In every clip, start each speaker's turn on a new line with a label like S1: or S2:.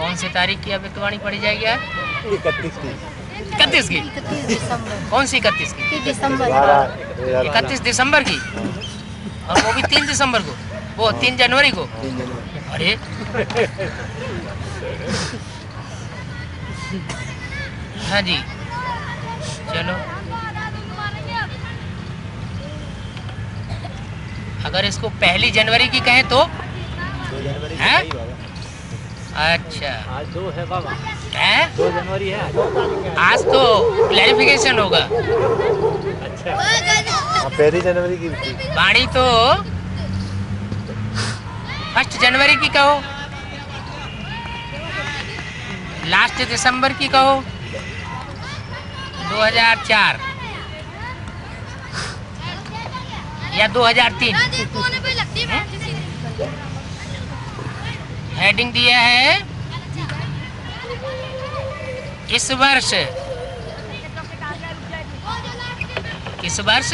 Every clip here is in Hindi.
S1: कौन सी तारीख की अभिव्यक्तवाणी पढ़ी जाएगी आज?
S2: 31 की।
S1: 31 की?
S3: 31 दिसंबर।
S1: कौन सी 31 की?
S3: 31 दिसंबर।
S1: 31 दिसंबर की, और वो भी 3 दिसंबर को, वो 3 जनवरी को। अरे हाँ जी, चलो। अगर इसको 1 जनवरी की कहें तो
S2: 2 जनवरी
S1: हैं?
S2: की बाबा।
S1: अच्छा,
S4: आज 2 है बाबा,
S1: है
S4: 2 जनवरी है
S1: आज तो क्लैरिफिकेशन होगा।
S4: अच्छा,
S2: हाँ, 1 जनवरी की थी।
S1: वाणी तो 1 जनवरी की कहो, लास्ट दिसंबर की कहो, 2004 या 2003। हेडिंग दिया है इस वर्ष, किस वर्ष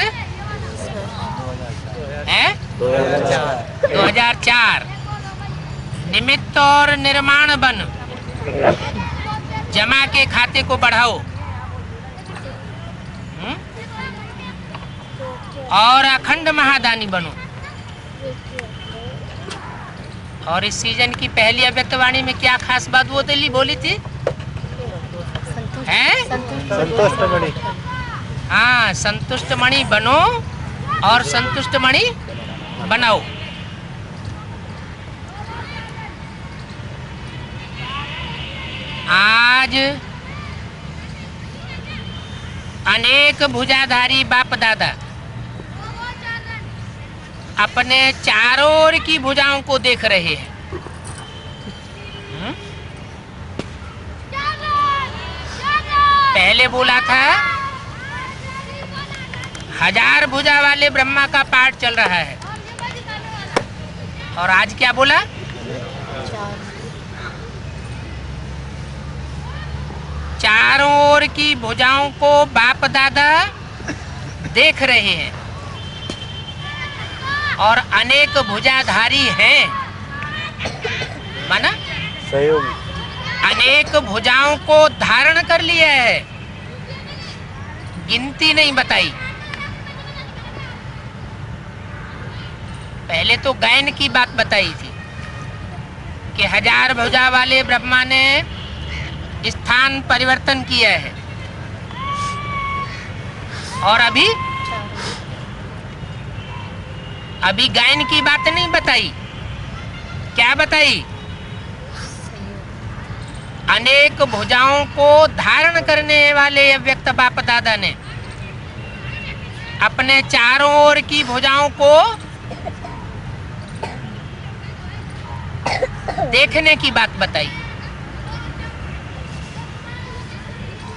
S1: है? 2004 निमित्त और निर्माण बन, जमा के खाते को बढ़ाओ और अखंड महादानी बनो। और इस सीजन की पहली अभिव्यक्तवाणी में क्या खास बात वो दिल्ली बोली थी? हैं?
S2: संतुष्ट मणि।
S1: हाँ, संतुष्ट मणि बनो और संतुष्ट मणि बनाओ। आज अनेक भुजाधारी बाप दादा अपने चारों ओर की भुजाओं को देख रहे हैं। पहले बोला था 1000 भुजा वाले ब्रह्मा का पाठ चल रहा है, और आज क्या बोला? चारों ओर की भुजाओं को बाप दादा देख रहे हैं और अनेक भुजाधारी हैं। माना
S2: सहयोगी।
S1: अनेक भुजाओं को धारण कर लिया है, गिनती नहीं बताई। पहले तो गायन की बात बताई थी कि 1000 भुजा वाले ब्रह्मा ने स्थान परिवर्तन किया है, और अभी गायन की बात नहीं बताई। क्या बताई? अनेक भुजाओं को धारण करने वाले अव्यक्त बाप दादा ने अपने चारों ओर की भुजाओं को देखने की बात बताई।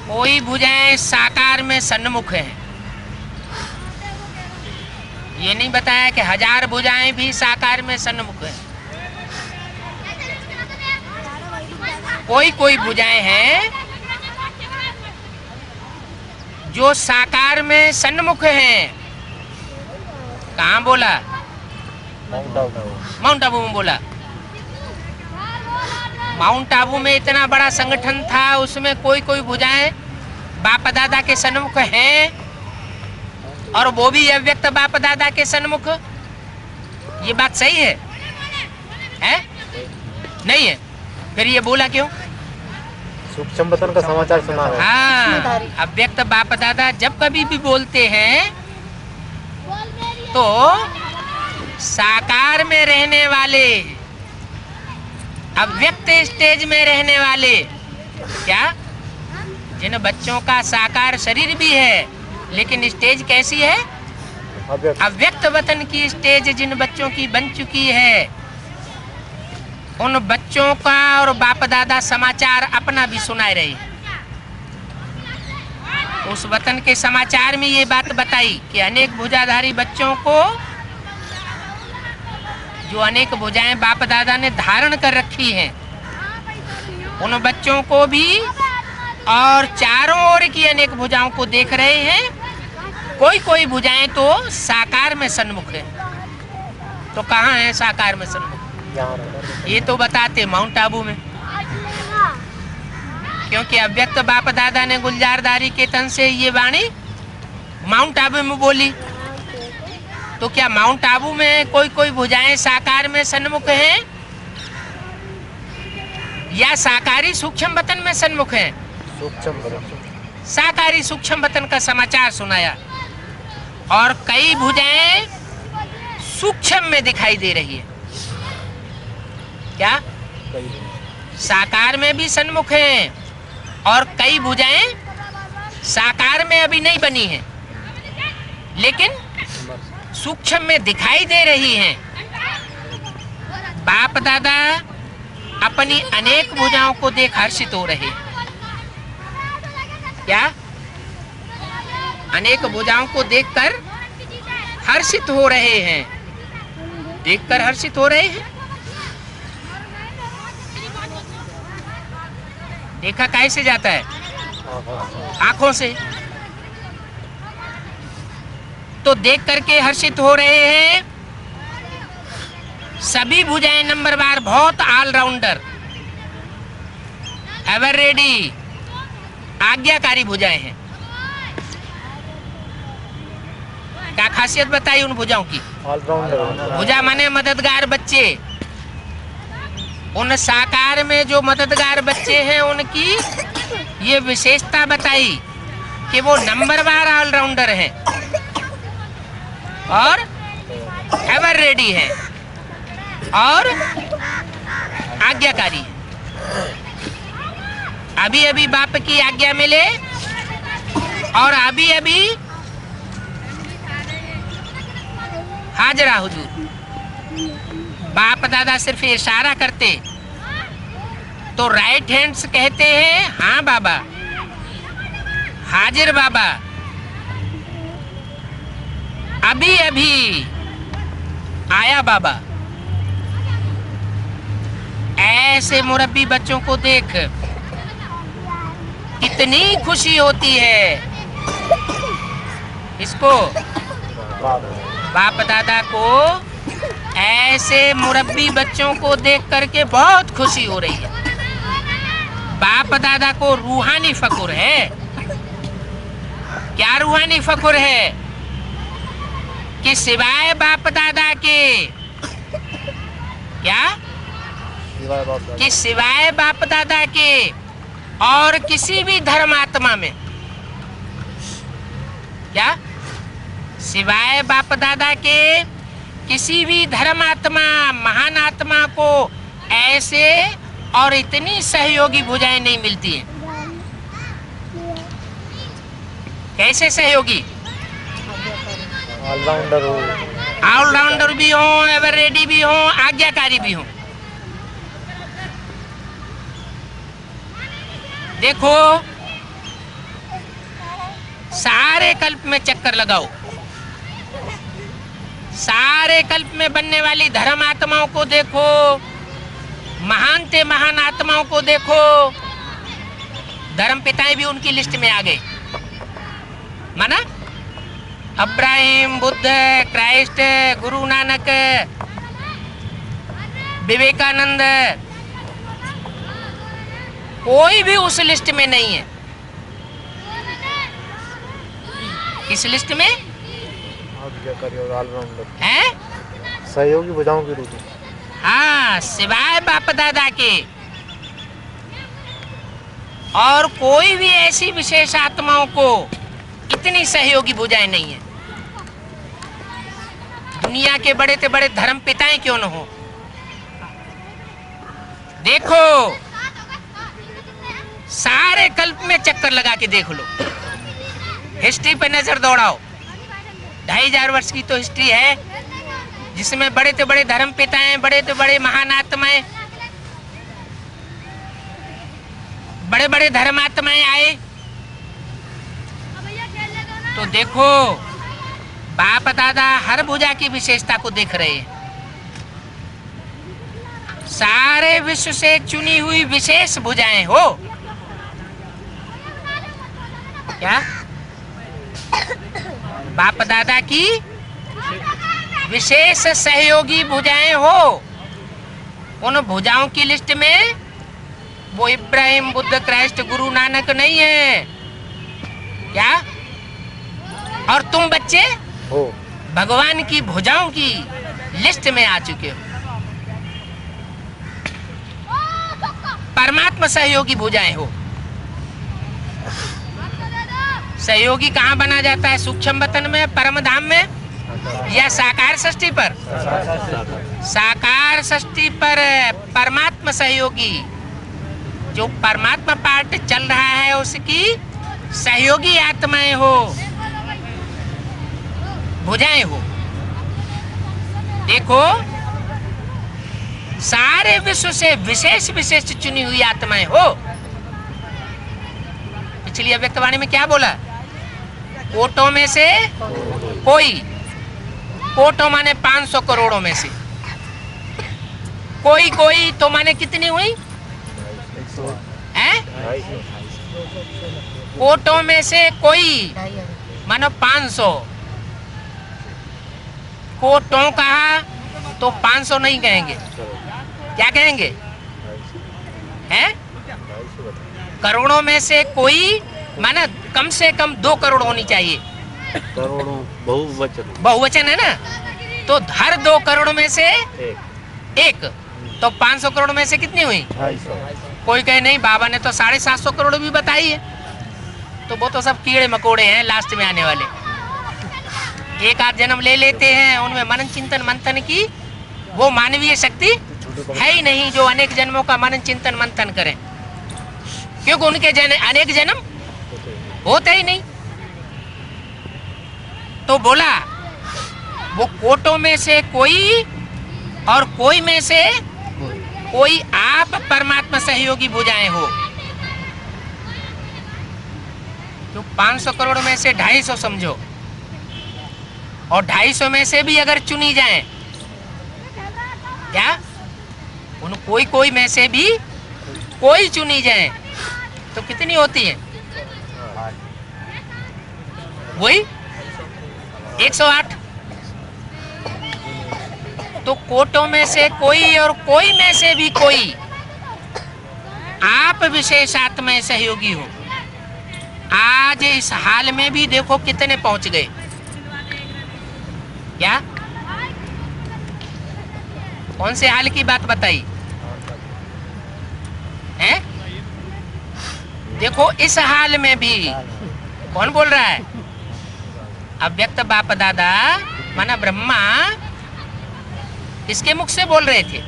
S1: कोई भुजाएं साकार में सन्मुख हैं, ये नहीं बताया कि 1000 भुजाएं भी साकार में सन्मुख हैं। कोई भुजाएं हैं जो साकार में सन्मुख हैं। कहाँ बोला? माउंट आबू में बोला। माउंट आबू में इतना बड़ा संगठन था, उसमें कोई भुजाएं बाप दादा के सन्मुख हैं, और वो भी अव्यक्त बाप दादा के सन्मुख। ये बात सही है? नहीं है? फिर ये बोला क्यों?
S2: सूक्ष्म वतन का समाचार सुना है।
S1: हाँ, अव्यक्त बाप दादा जब कभी भी बोलते हैं तो साकार में रहने वाले, अव्यक्त स्टेज में रहने वाले, क्या जिन बच्चों का साकार शरीर भी है लेकिन स्टेज कैसी है? अव्यक्त वतन की स्टेज जिन बच्चों की बन चुकी है, उन बच्चों का और बाप दादा समाचार अपना भी सुनाए रहे। उस वतन के समाचार में ये बात बताई कि अनेक भुजाधारी बच्चों को, जो अनेक भुजाएं बाप दादा ने धारण कर रखी हैं, उन बच्चों को भी और चारों ओर की अनेक भुजाओं को देख रहे हैं। कोई भुजाएं तो साकार में सन्मुख है। तो कहाँ है साकार में सन्मुख? ये तो बताते माउंट आबू में। क्योंकि अव्यक्त बाप दादा ने गुलजारदारी के तन से ये वाणी माउंट आबू में बोली। तो क्या माउंट आबू में कोई कोई भुजाएं साकार में सन्मुख हैं या साकारी सूक्ष्म वतन में सन्मुख हैं?
S2: सूक्ष्म वतन।
S1: साकारी सूक्ष्म वतन का समाचार सुनाया और कई भुजाएं सूक्ष्म में दिखाई दे रही है। क्या साकार में भी सन्मुख हैं और कई भुजाएं साकार में अभी नहीं बनी हैं, लेकिन सूक्ष्म में दिखाई दे रही हैं। बाप दादा अपनी अनेक भुजाओं को देख हर्षित हो रहे हैं। क्या अनेक भुजाओं को देखकर हर्षित हो रहे हैं? देखकर हर्षित हो रहे हैं। देखा कैसे जाता है? आंखों से। तो देख करके हर्षित हो रहे हैं। सभी भुजाएं नंबरवार बहुत ऑलराउंडर, एवर रेडी, आज्ञाकारी भुजाएं हैं। क्या खासियत बताई उन भुजाओं की?
S2: ऑलराउंडर।
S1: भुजा माने मददगार बच्चे। उन साकार में जो मददगार बच्चे हैं उनकी ये विशेषता बताई कि वो नंबरवार ऑलराउंडर हैं और एवर रेडी है और आज्ञाकारी है। अभी अभी बाप की आज्ञा मिले और अभी अभी हाजरा हुजूर। बाप दादा सिर्फ इशारा करते तो राइट हैंड्स कहते हैं हाँ बाबा, हाजिर बाबा, अभी अभी आया बाबा। ऐसे मुरब्बी बच्चों को देख कितनी खुशी होती है। इसको बाप दादा को ऐसे मुरब्बी बच्चों को देख करके बहुत खुशी हो रही है। बाप दादा को रूहानी फकुर है। क्या रूहानी फकुर है? कि सिवाय बाप दादा के, क्या कि सिवाय बाप दादा के और किसी भी धर्मात्मा में, क्या सिवाय बाप दादा के किसी भी धर्मात्मा महान आत्मा को ऐसे और इतनी सहयोगी भुजाएं नहीं मिलती हैं। कैसे सहयोगी?
S2: ऑलराउंडर हो,
S1: ऑलराउंडर भी हो, एवर रेडी भी हो, आज्ञाकारी भी हो। देखो सारे कल्प में चक्कर लगाओ, सारे कल्प में बनने वाली धर्म आत्माओं को देखो, महान ते महान आत्माओं को देखो। धर्म पिताएं भी उनकी लिस्ट में आ गए। माना अब्राहिम, बुद्ध, क्राइस्ट, गुरु नानक, विवेकानंद, कोई भी उस लिस्ट में नहीं है। इस लिस्ट में है
S2: सहयोगी भुजाओं की रूप।
S1: हाँ, सिवाय बाप दादा के और कोई भी ऐसी विशेष आत्माओं को इतनी सहयोगी भुजाएं नहीं है। दुनिया के बड़े से बड़े धर्म पिताएं क्यों न हो। देखो सारे कल्प में चक्कर लगा के देख लो, हिस्ट्री पे नजर दौड़ाओ। 2500 वर्ष की तो हिस्ट्री है जिसमें बड़े से बड़े धर्म पिताएं, बड़े से बड़े महान आत्माएं, बड़े बड़े धर्मात्माएं आए। तो देखो बाप दादा हर भुजा की विशेषता को देख रहे हैं। सारे विश्व से चुनी हुई विशेष भुजाएं हो। क्या बाप दादा की विशेष सहयोगी भुजाएं हो। उन भुजाओं की लिस्ट में वो इब्राहिम, बुद्ध, क्राइस्ट, गुरु नानक नहीं है क्या? और तुम बच्चे
S2: हो
S1: भगवान की भुजाओं की लिस्ट में आ चुके हो। परमात्मा सहयोगी भुजाएं हो। सहयोगी कहाँ बना जाता है? सूक्ष्म वतन में, परम धाम में, या साकार षष्ठी पर? साकार षष्ठी पर परमात्मा सहयोगी, जो परमात्मा पाठ चल रहा है उसकी सहयोगी आत्माएं हो, भुजाएं हो। देखो, सारे विश्व से विशेष विशेष चुनी हुई आत्माएं हो। पिछली अव्यक्तवाणी में क्या बोला? कोटों में से कोई, कोटों माने 500 करोड़ों में से कोई, कोई तो माने कितनी हुई हैं? कोटों में से कोई मानो 500। कोटों कहा तो 500 नहीं कहेंगे, क्या कहेंगे? हैं? करोड़ों में से कोई माना कम से कम 2 करोड़ होनी चाहिए।
S2: करोड़ों बहुवचन,
S1: बहुवचन है ना, तो हर 2 करोड़ में से एक, तो 500 करोड़ में से कितनी हुई?
S2: 250।
S1: कोई कहे नहीं, बाबा ने तो 750 करोड़ भी बताई है। तो वो तो सब कीड़े मकोड़े हैं लास्ट में आने वाले। एक आध जन्म ले लेते हैं, उनमें मनन चिंतन मंथन की वो मानवीय शक्ति है ही नहीं जो अनेक जन्मों का मनन चिंतन मंथन करें, क्योंकि उनके अनेक जन्म होते ही नहीं। तो बोला वो कोटों में से कोई और कोई में से कोई आप परमात्मा सहयोगी भुजाएं हो। तो 500 करोड़ में से 250 समझो, और 250 में से भी अगर चुनी जाए, क्या उन कोई कोई में से भी कोई चुनी जाए तो कितनी होती है? वही 108। तो कोटों में से कोई और कोई में से भी कोई आप विशेषात्मय सहयोगी हो। आज इस हाल में भी देखो कितने पहुंच गए। क्या? कौन से हाल की बात बताई है? देखो इस हाल में भी कौन बोल रहा है? अव्यक्त बाप दादा माना ब्रह्मा किसके मुख से बोल रहे थे?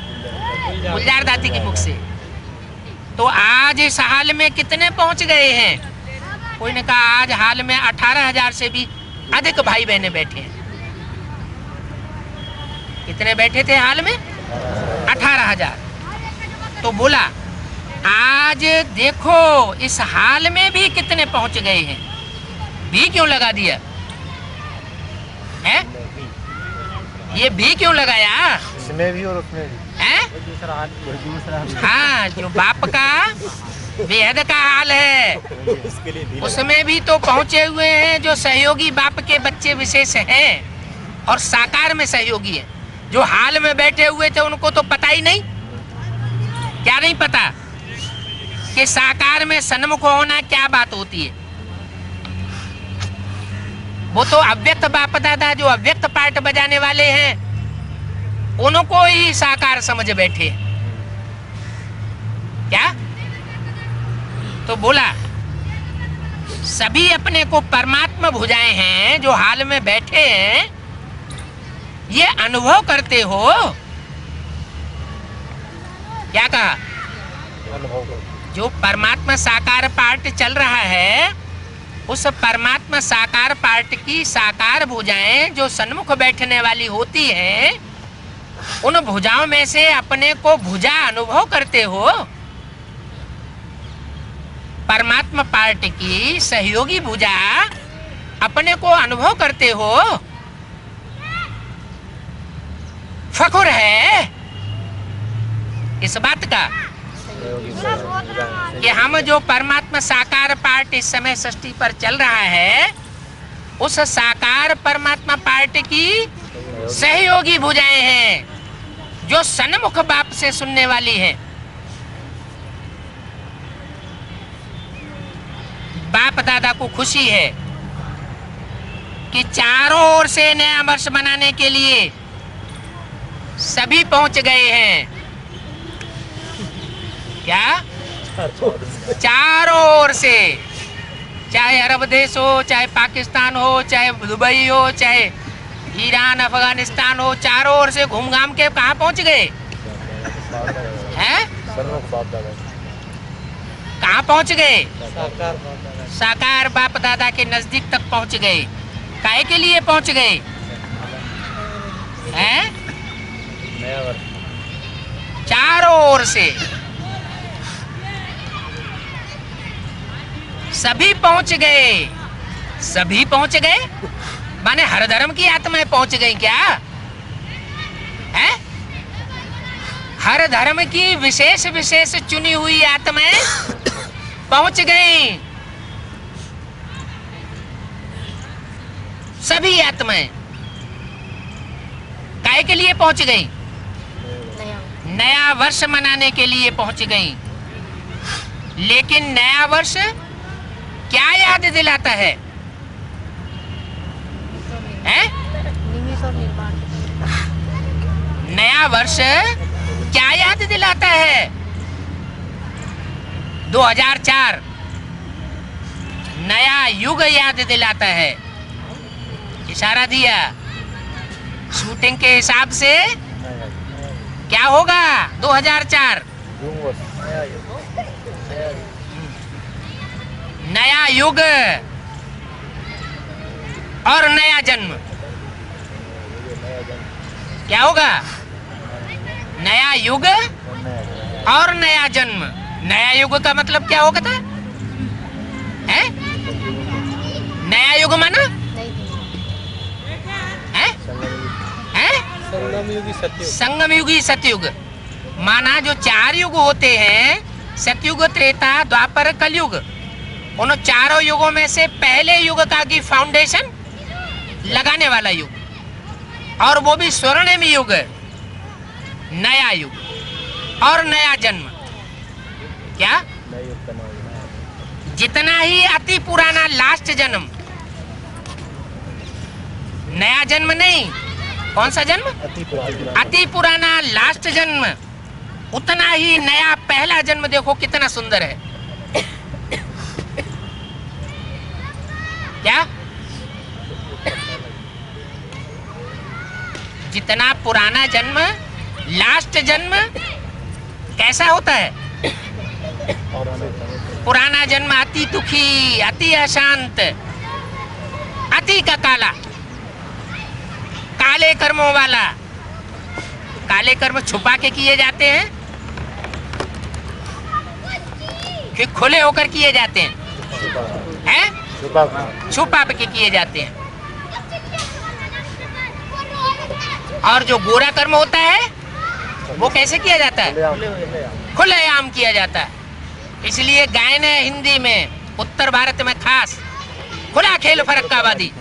S1: गुलजार दाती के मुख से। तो आज इस हाल में कितने पहुंच गए हैं? कोई ने कहा आज हाल में 18,000 से भी अधिक भाई बहने बैठे हैं। कितने बैठे थे हाल में? 18,000। तो बोला आज देखो इस हाल में भी कितने पहुंच गए हैं। भी क्यों लगा दिया है? ये भी क्यों लगाया?
S2: इसमें भी और उसमें भी
S1: है? हाँ, जो बाप का बेहद का हाल है उसमें भी तो पहुंचे हुए हैं जो सहयोगी बाप के बच्चे विशेष हैं और साकार में सहयोगी हैं। जो हाल में बैठे हुए थे उनको तो पता ही नहीं। क्या नहीं पता कि साकार में सन्मुख होना क्या बात होती है? वो तो अव्यक्त बाप दादा जो अव्यक्त पार्ट बजाने वाले हैं उनको ही साकार समझ बैठे। क्या? तो बोला सभी अपने को परमात्मा भुजाएं हैं जो हाल में बैठे हैं, ये अनुभव करते हो। क्या कहा? जो परमात्मा साकार पार्ट चल रहा है उस परमात्मा साकार पार्ट की साकार भुजाएं जो सन्मुख बैठने वाली होती हैं, उन भुजाओं में से अपने को भुजा अनुभव करते हो। परमात्मा पार्ट की सहयोगी भुजा अपने को अनुभव करते हो। फखुर है इस बात का कि हम जो परमात्मा साकार पार्ट इस समय सृष्टि पर चल रहा है उस साकार परमात्मा पार्ट की सहयोगी भुजाएं हैं जो सन्मुख बाप से सुनने वाली हैं। बाप दादा को खुशी है कि चारों ओर से नया वर्ष मनाने के लिए सभी पहुंच गए हैं। क्या? चारों ओर से, चाहे अरब देश हो, चाहे पाकिस्तान हो, चाहे दुबई हो, चाहे ईरान अफगानिस्तान हो, चारों ओर से घूम घाम के कहाँ पहुंच गए हैं? कहाँ पहुंच गए? साकार बाप दादा के नजदीक तक पहुंच गए। काहे के लिए पहुंच गए हैं? चारों ओर से सभी पहुंच गए। सभी पहुंच गए माने हर धर्म की आत्माएं पहुंच गई क्या है? हर धर्म की विशेष विशेष चुनी हुई आत्माएं पहुंच गई। सभी आत्माएं काहे के लिए पहुंच गई? नया वर्ष मनाने के लिए पहुंच गई। लेकिन नया वर्ष क्या याद दिलाता है? नया वर्ष क्या याद दिलाता है? 2004 नया युग याद दिलाता है। इशारा दिया शूटिंग के हिसाब से क्या होगा 2004? नया युग और नया जन्म। क्या होगा? नया युग और नया जन्म। नया युग का मतलब क्या होगा था? है? नया युग माना है? संगम युगी सतयुग माना जो 4 युग होते हैं, सतयुग, त्रेता, द्वापर, कलयुग। उन चारों युगों में से पहले युग का की फाउंडेशन लगाने वाला युग, और वो भी स्वर्णिम युग, नया युग और नया जन्म। क्या? जितना ही अति पुराना लास्ट जन्म, नया जन्म नहीं, कौन सा जन्म? अति पुराना लास्ट जन्म, उतना ही नया पहला जन्म। देखो कितना सुंदर है। क्या? जितना पुराना जन्म, लास्ट जन्म कैसा होता है? पुराना जन्म अति दुखी, अति अशांत, अति का काला, काले कर्मों वाला। काले कर्म छुपा के किए जाते हैं कि खुले होकर किए जाते हैं? छुपा के किए जाते हैं। और जो गोरा कर्म होता है वो कैसे किया जाता है? खुलेआम किया जाता है। इसलिए गायन है हिंदी में, उत्तर भारत में खास, खुला खेल फरक्काबादी।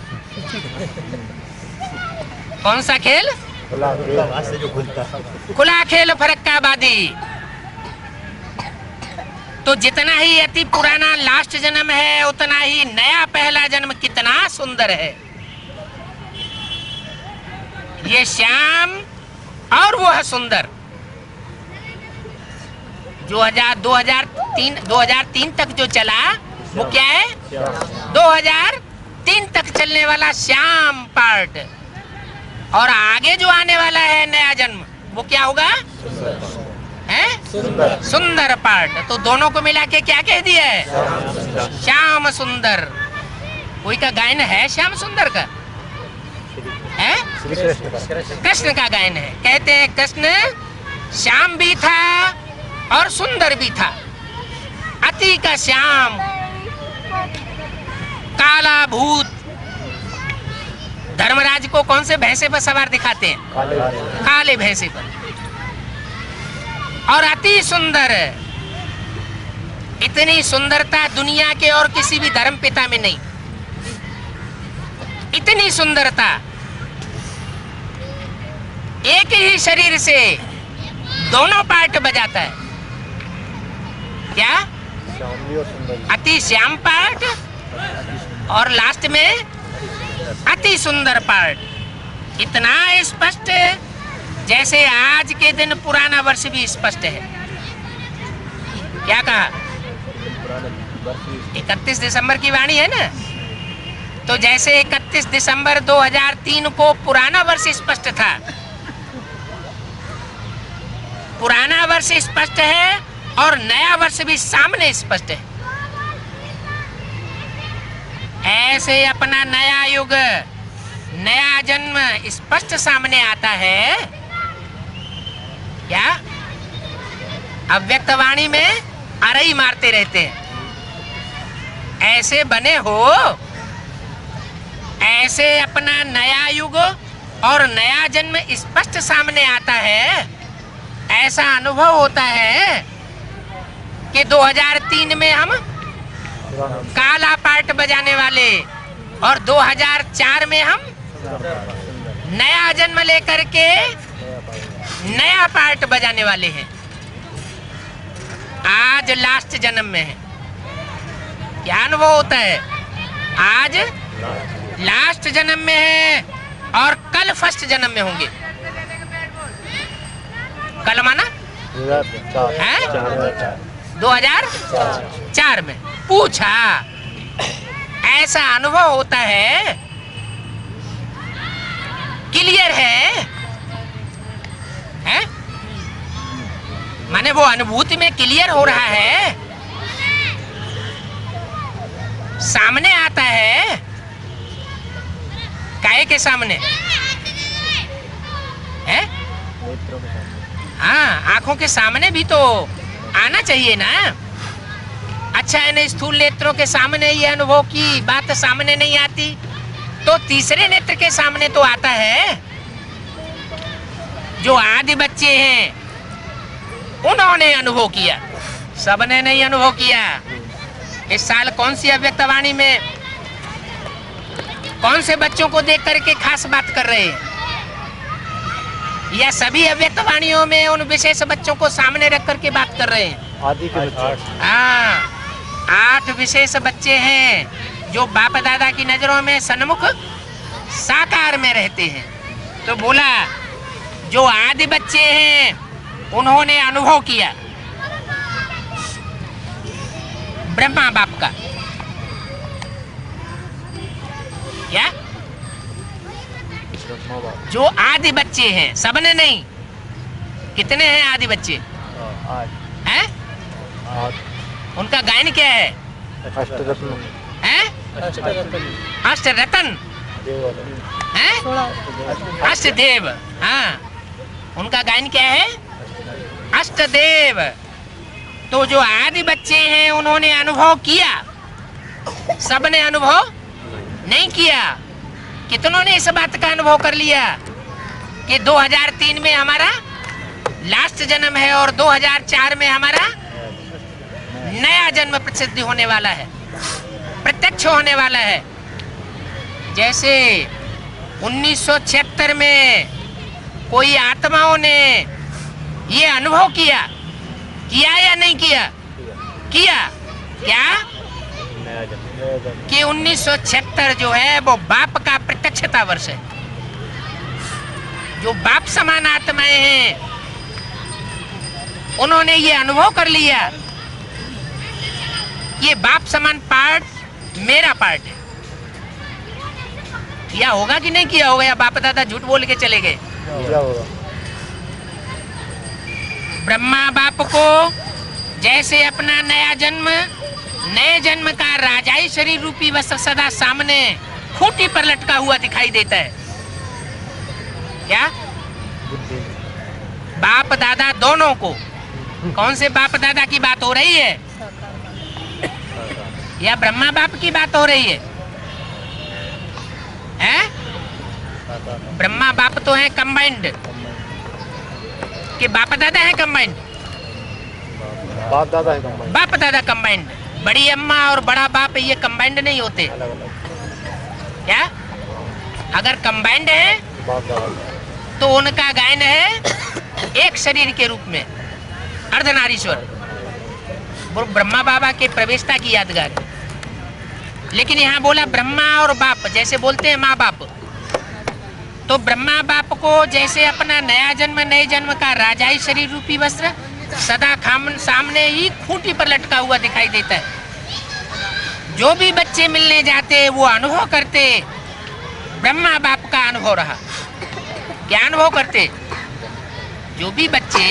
S1: कौन सा खेल? खुला खेल फरक्काबादी। तो जितना ही अति पुराना लास्ट जन्म है, उतना ही नया पहला जन्म कितना सुंदर है। ये श्याम और वो है सुंदर। 2003 तक जो चला वो क्या है? 2003 तक चलने वाला श्याम पार्ट, और आगे जो आने वाला है नया जन्म, वो क्या होगा? सुंदर पार्ट। तो दोनों को मिला के क्या कह दिया है? श्याम सुंदर। कोई का गायन है श्याम सुंदर का? है? कृष्ण का गायन है। कहते हैं कृष्ण श्याम भी था और सुंदर भी था। अति का श्याम, काला भूत। धर्मराज को कौन से भैंसे पर सवार दिखाते हैं? काले भैंसे पर। और अति सुंदर। इतनी सुंदरता दुनिया के और किसी भी धर्म पिता में नहीं। इतनी सुंदरता एक ही शरीर से दोनों पार्ट बजाता है। क्या? अति श्याम पार्ट और लास्ट में अति सुंदर पार्ट, इतना स्पष्ट जैसे आज के दिन पुराना वर्ष भी स्पष्ट है। क्या कहा? 31 दिसंबर की वाणी है ना, तो जैसे 31 दिसंबर 2003 को पुराना वर्ष स्पष्ट था, पुराना वर्ष स्पष्ट है और नया वर्ष भी सामने स्पष्ट है। ऐसे अपना नया युग, नया जन्म स्पष्ट सामने आता है। क्या? अव्यक्त वाणी में अरई मारते रहते हैं, ऐसे बने हो, ऐसे अपना नया युग और नया जन्म स्पष्ट सामने आता है। ऐसा अनुभव होता है कि 2003 में हम काला पार्ट बजाने वाले और 2004 में हम नया जन्म लेकर के नया पार्ट बजाने वाले हैं। आज लास्ट जन्म में है। क्या अनुभव होता है? आज लास्ट जन्म में है और कल फर्स्ट जन्म में होंगे। कल माना है 2004 में। पूछा, ऐसा अनुभव होता है, क्लियर है? माने वो अनुभूति में क्लियर हो रहा है, सामने आता है। काहे के सामने है? हाँ, आंखों के सामने भी तो आना चाहिए ना। अच्छा है ना, स्थूल नेत्रों के सामने ये अनुभव की बात सामने नहीं आती, तो तीसरे नेत्र के सामने तो आता है। जो आदि बच्चे हैं उन्होंने अनुभव किया, सबने नहीं अनुभव किया। इस साल कौन सी अव्यक्त वाणी में कौन से बच्चों को देख करके खास बात कर रहे हैं, या सभी अव्यक्त वाणियों में उन विशेष बच्चों को सामने रख करके बात कर रहे हैं?
S2: आदि के बच्चे।
S1: हाँ, 8 विशेष बच्चे हैं जो बाप दादा की नजरों में सन्मुख साकार में रहते हैं। तो बोला, जो आदि बच्चे हैं उन्होंने अनुभव किया ब्रह्मा बाप का। क्या? जो आदि बच्चे हैं, सबने नहीं। कितने हैं आदि बच्चे? हैं? उनका गायन क्या है? अष्टरत्न हैं? अष्टदेव। हाँ, उनका गायन क्या है? अष्टदेव। तो जो आदि बच्चे हैं उन्होंने अनुभव किया, सबने अनुभव नहीं किया। कितनों ने इस बात का अनुभव कर लिया कि 2003 में हमारा लास्ट जन्म है और 2004 में हमारा नया जन्म प्रसिद्ध होने वाला है, प्रत्यक्ष होने वाला है। जैसे 1976 में कोई आत्माओं ने ये अनुभव किया या नहीं किया? किया। क्या? कि 1976 जो है वो बाप का प्रत्यक्षता वर्ष है। जो बाप समान आत्माएं हैं उन्होंने ये अनुभव कर लिया, ये बाप समान पार्ट मेरा पार्ट है। किया होगा कि नहीं किया होगा, या बाप दादा झूठ बोल के चले गए? ब्रह्मा बाप को जैसे अपना नया जन्म, नए जन्म का राजाई शरीर रूपी वस्त्र सदा सामने खूंटी पर लटका हुआ दिखाई देता है। क्या? बाप दादा दोनों को। कौन से बाप दादा की बात हो रही है, या ब्रह्मा बाप की बात हो रही है? ब्रह्मा बाप तो है कंबाइंड, कि बाप दादा है कंबाइंड?
S2: बाप दादा है कंबाइंड।
S1: बाप दादा कंबाइंड। बड़ी अम्मा और बड़ा बाप ये कंबाइंड नहीं होते। क्या? अगर कंबाइंड है तो उनका गायन है एक शरीर के रूप में, अर्धनारीश्वर। वो ब्रह्मा बाबा के प्रवेशता की यादगार। लेकिन यहाँ बोला ब्रह्मा और बाप, जैसे बोलते हैं माँ बाप। तो ब्रह्मा बाप को जैसे अपना नया जन्म नए जन्म का राजाई शरीर रूपी वस्त्र सदा सामने ही खूंटी पर लटका हुआ दिखाई देता है। जो भी बच्चे मिलने जाते वो अनुभव करते, ब्रह्मा बाप का अनुभव रहा। क्या अनुभव करते? जो भी बच्चे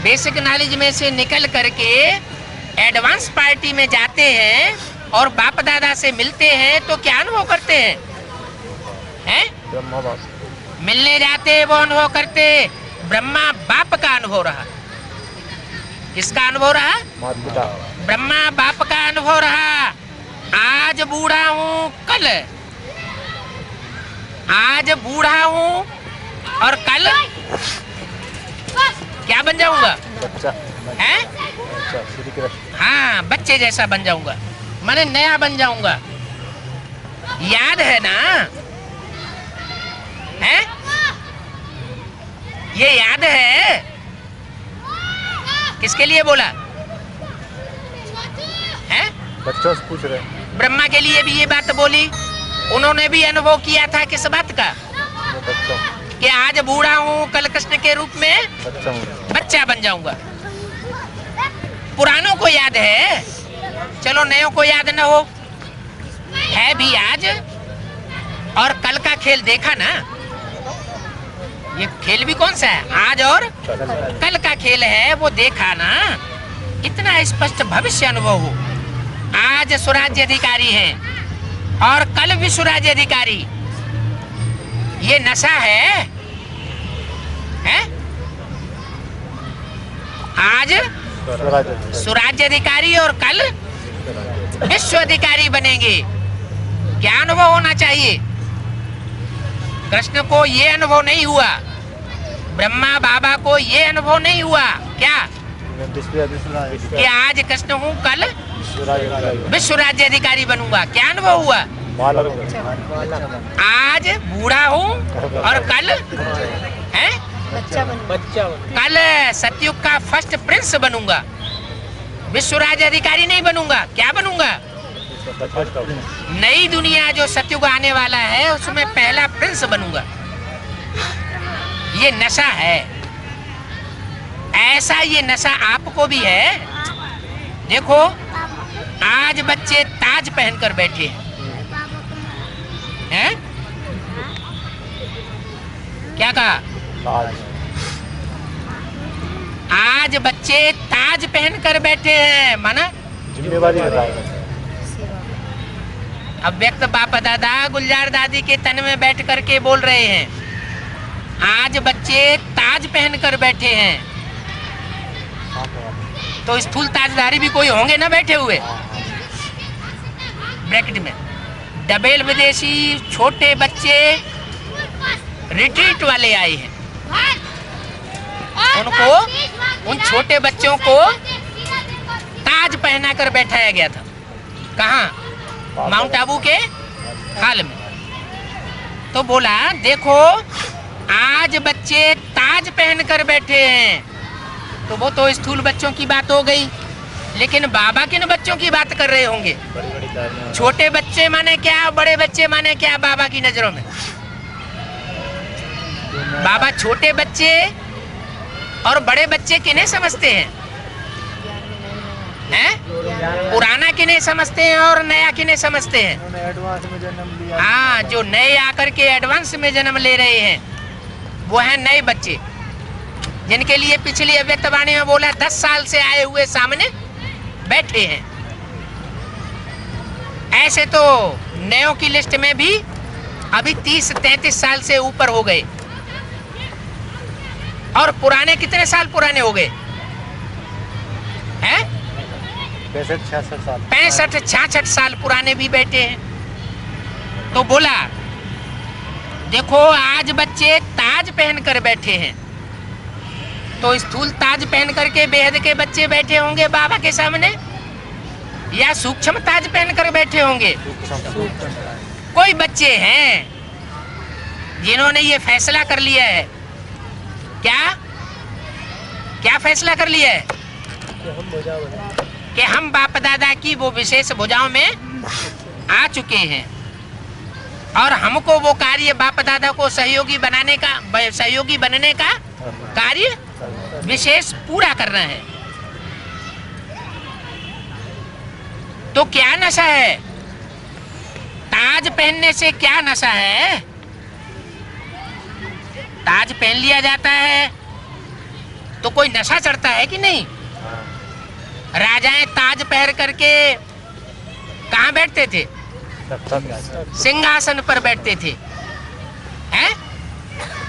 S1: बेसिक नॉलेज में से निकल करके एडवांस पार्टी में जाते हैं और बाप दादा से मिलते हैं तो क्या अनुभव करते हैं?
S2: ब्रह्मा बाप
S1: मिलने जाते वो अनुभव करते, ब्रह्मा बाप का अनुभव रहा। किसका अनुभव रहा?
S2: माता पिता
S1: ब्रह्मा बाप का अनुभव रहा। आज बूढ़ा हूँ, कल आज बूढ़ा हूँ और कल क्या बन जाऊंगा?
S2: बच्चा
S1: हैं?
S2: अच्छा श्री कृष्ण
S1: हाँ, बच्चे जैसा बन जाऊंगा, माने नया बन जाऊंगा। याद है ना? हैं? ये याद है? किसके लिए बोला? हैं?
S2: बच्चों से पूछ रहे हैं।
S1: ब्रह्मा के लिए भी ये बात बोली। उन्होंने भी अनुभव किया था किस बात का?
S2: बच्चों
S1: कि आज बूढ़ा हूँ, कल कृष्ण के रूप में
S2: बच्चा हूँ।
S1: बच्चा बन जाऊंगा। पुरानों को याद है, चलो नयों को याद न हो, है भी आज। और कल का खेल देखा ना? ये खेल भी कौन सा है? आज और कल का खेल है, वो देखा ना? इतना स्पष्ट भविष्य अनुभव हो। आज स्वराज्य अधिकारी हैं और कल विश्व राज्य अधिकारी। ये नशा है? आज स्वराज्य अधिकारी और कल विश्व अधिकारी बनेंगे। क्या अनुभव होना चाहिए? कृष्ण को ये अनुभव नहीं हुआ, ब्रह्मा बाबा को ये अनुभव नहीं हुआ। क्या? कि आज कृष्ण हूँ, कल विश्व राज्य अधिकारी बनूंगा। क्या अनुभव हुआ? आज बूढ़ा हूँ और कल हैं? कल सतयुग का फर्स्ट प्रिंस बनूंगा, विश्व राज्य अधिकारी नहीं बनूंगा। क्या बनूंगा? नई दुनिया जो सतयुग आने वाला है उसमें पहला प्रिंस बनूंगा। ये नशा है। ऐसा ये नशा आपको भी है। देखो, आज बच्चे ताज पहनकर बैठे हैं। क्या कहा? आज बच्चे ताज पहनकर बैठे हैं, माना
S2: जिम्मेवारी बताएगा।
S1: अब व्यक्त बापा दादा गुलजार दादी के तन में बैठ करके बोल रहे हैं, आज बच्चे ताज पहनकर बैठे हैं। तो स्थूल ताजधारी भी कोई होंगे ना बैठे हुए? ब्रैकेट में डबेल विदेशी छोटे बच्चे रिट्रीट वाले आए हैं। उनको, उन छोटे बच्चों को ताज पहना कर बैठाया गया था। कहाँ? माउंट आबू के हाल में। तो बोला, देखो आज बच्चे ताज पहनकर बैठे हैं। तो वो तो स्थूल बच्चों की बात हो गई, लेकिन बाबा किन बच्चों की बात कर रहे होंगे? छोटे बच्चे माने क्या, बड़े बच्चे माने क्या बाबा की नजरों में? बाबा छोटे बच्चे और बड़े बच्चे किन्हें समझते हैं? पुराना किन्हें समझते हैं और नया किन्हें समझते हैं?
S2: एडवांस में जन्म लिया।
S1: हाँ, जो नए आकर के एडवांस में जन्म ले रहे हैं वो हैं नए बच्चे, जिनके लिए पिछली अव्यक्तवाणी में बोला 10 साल से आए हुए सामने बैठे हैं। ऐसे तो नयों की लिस्ट में भी अभी 30-33 साल से ऊपर हो गए। और पुराने कितने साल पुराने हो गए हैं?
S2: 65-66 साल।
S1: 65-66 साल पुराने भी बैठे हैं। तो बोला, देखो आज बच्चे ताज पहनकर बैठे हैं। तो स्थूल ताज पहन करके बेहद के बच्चे बैठे होंगे बाबा के सामने, या सूक्ष्म ताज पहनकर बैठे होंगे? कोई बच्चे हैं जिन्होंने ये फैसला कर लिया है। क्या फैसला कर लिया है? कि हम बाप दादा की वो विशेष भुजाओं में आ चुके हैं और हमको वो कार्य बाप दादा को सहयोगी बनने का कार्य विशेष पूरा करना है। तो क्या नशा है? ताज पहनने से क्या नशा है? ताज पहन लिया जाता है तो कोई नशा चढ़ता है कि नहीं? राजाएं ताज पहन करके कहाँ बैठते थे? सिंहासन पर बैठते थे। हैं?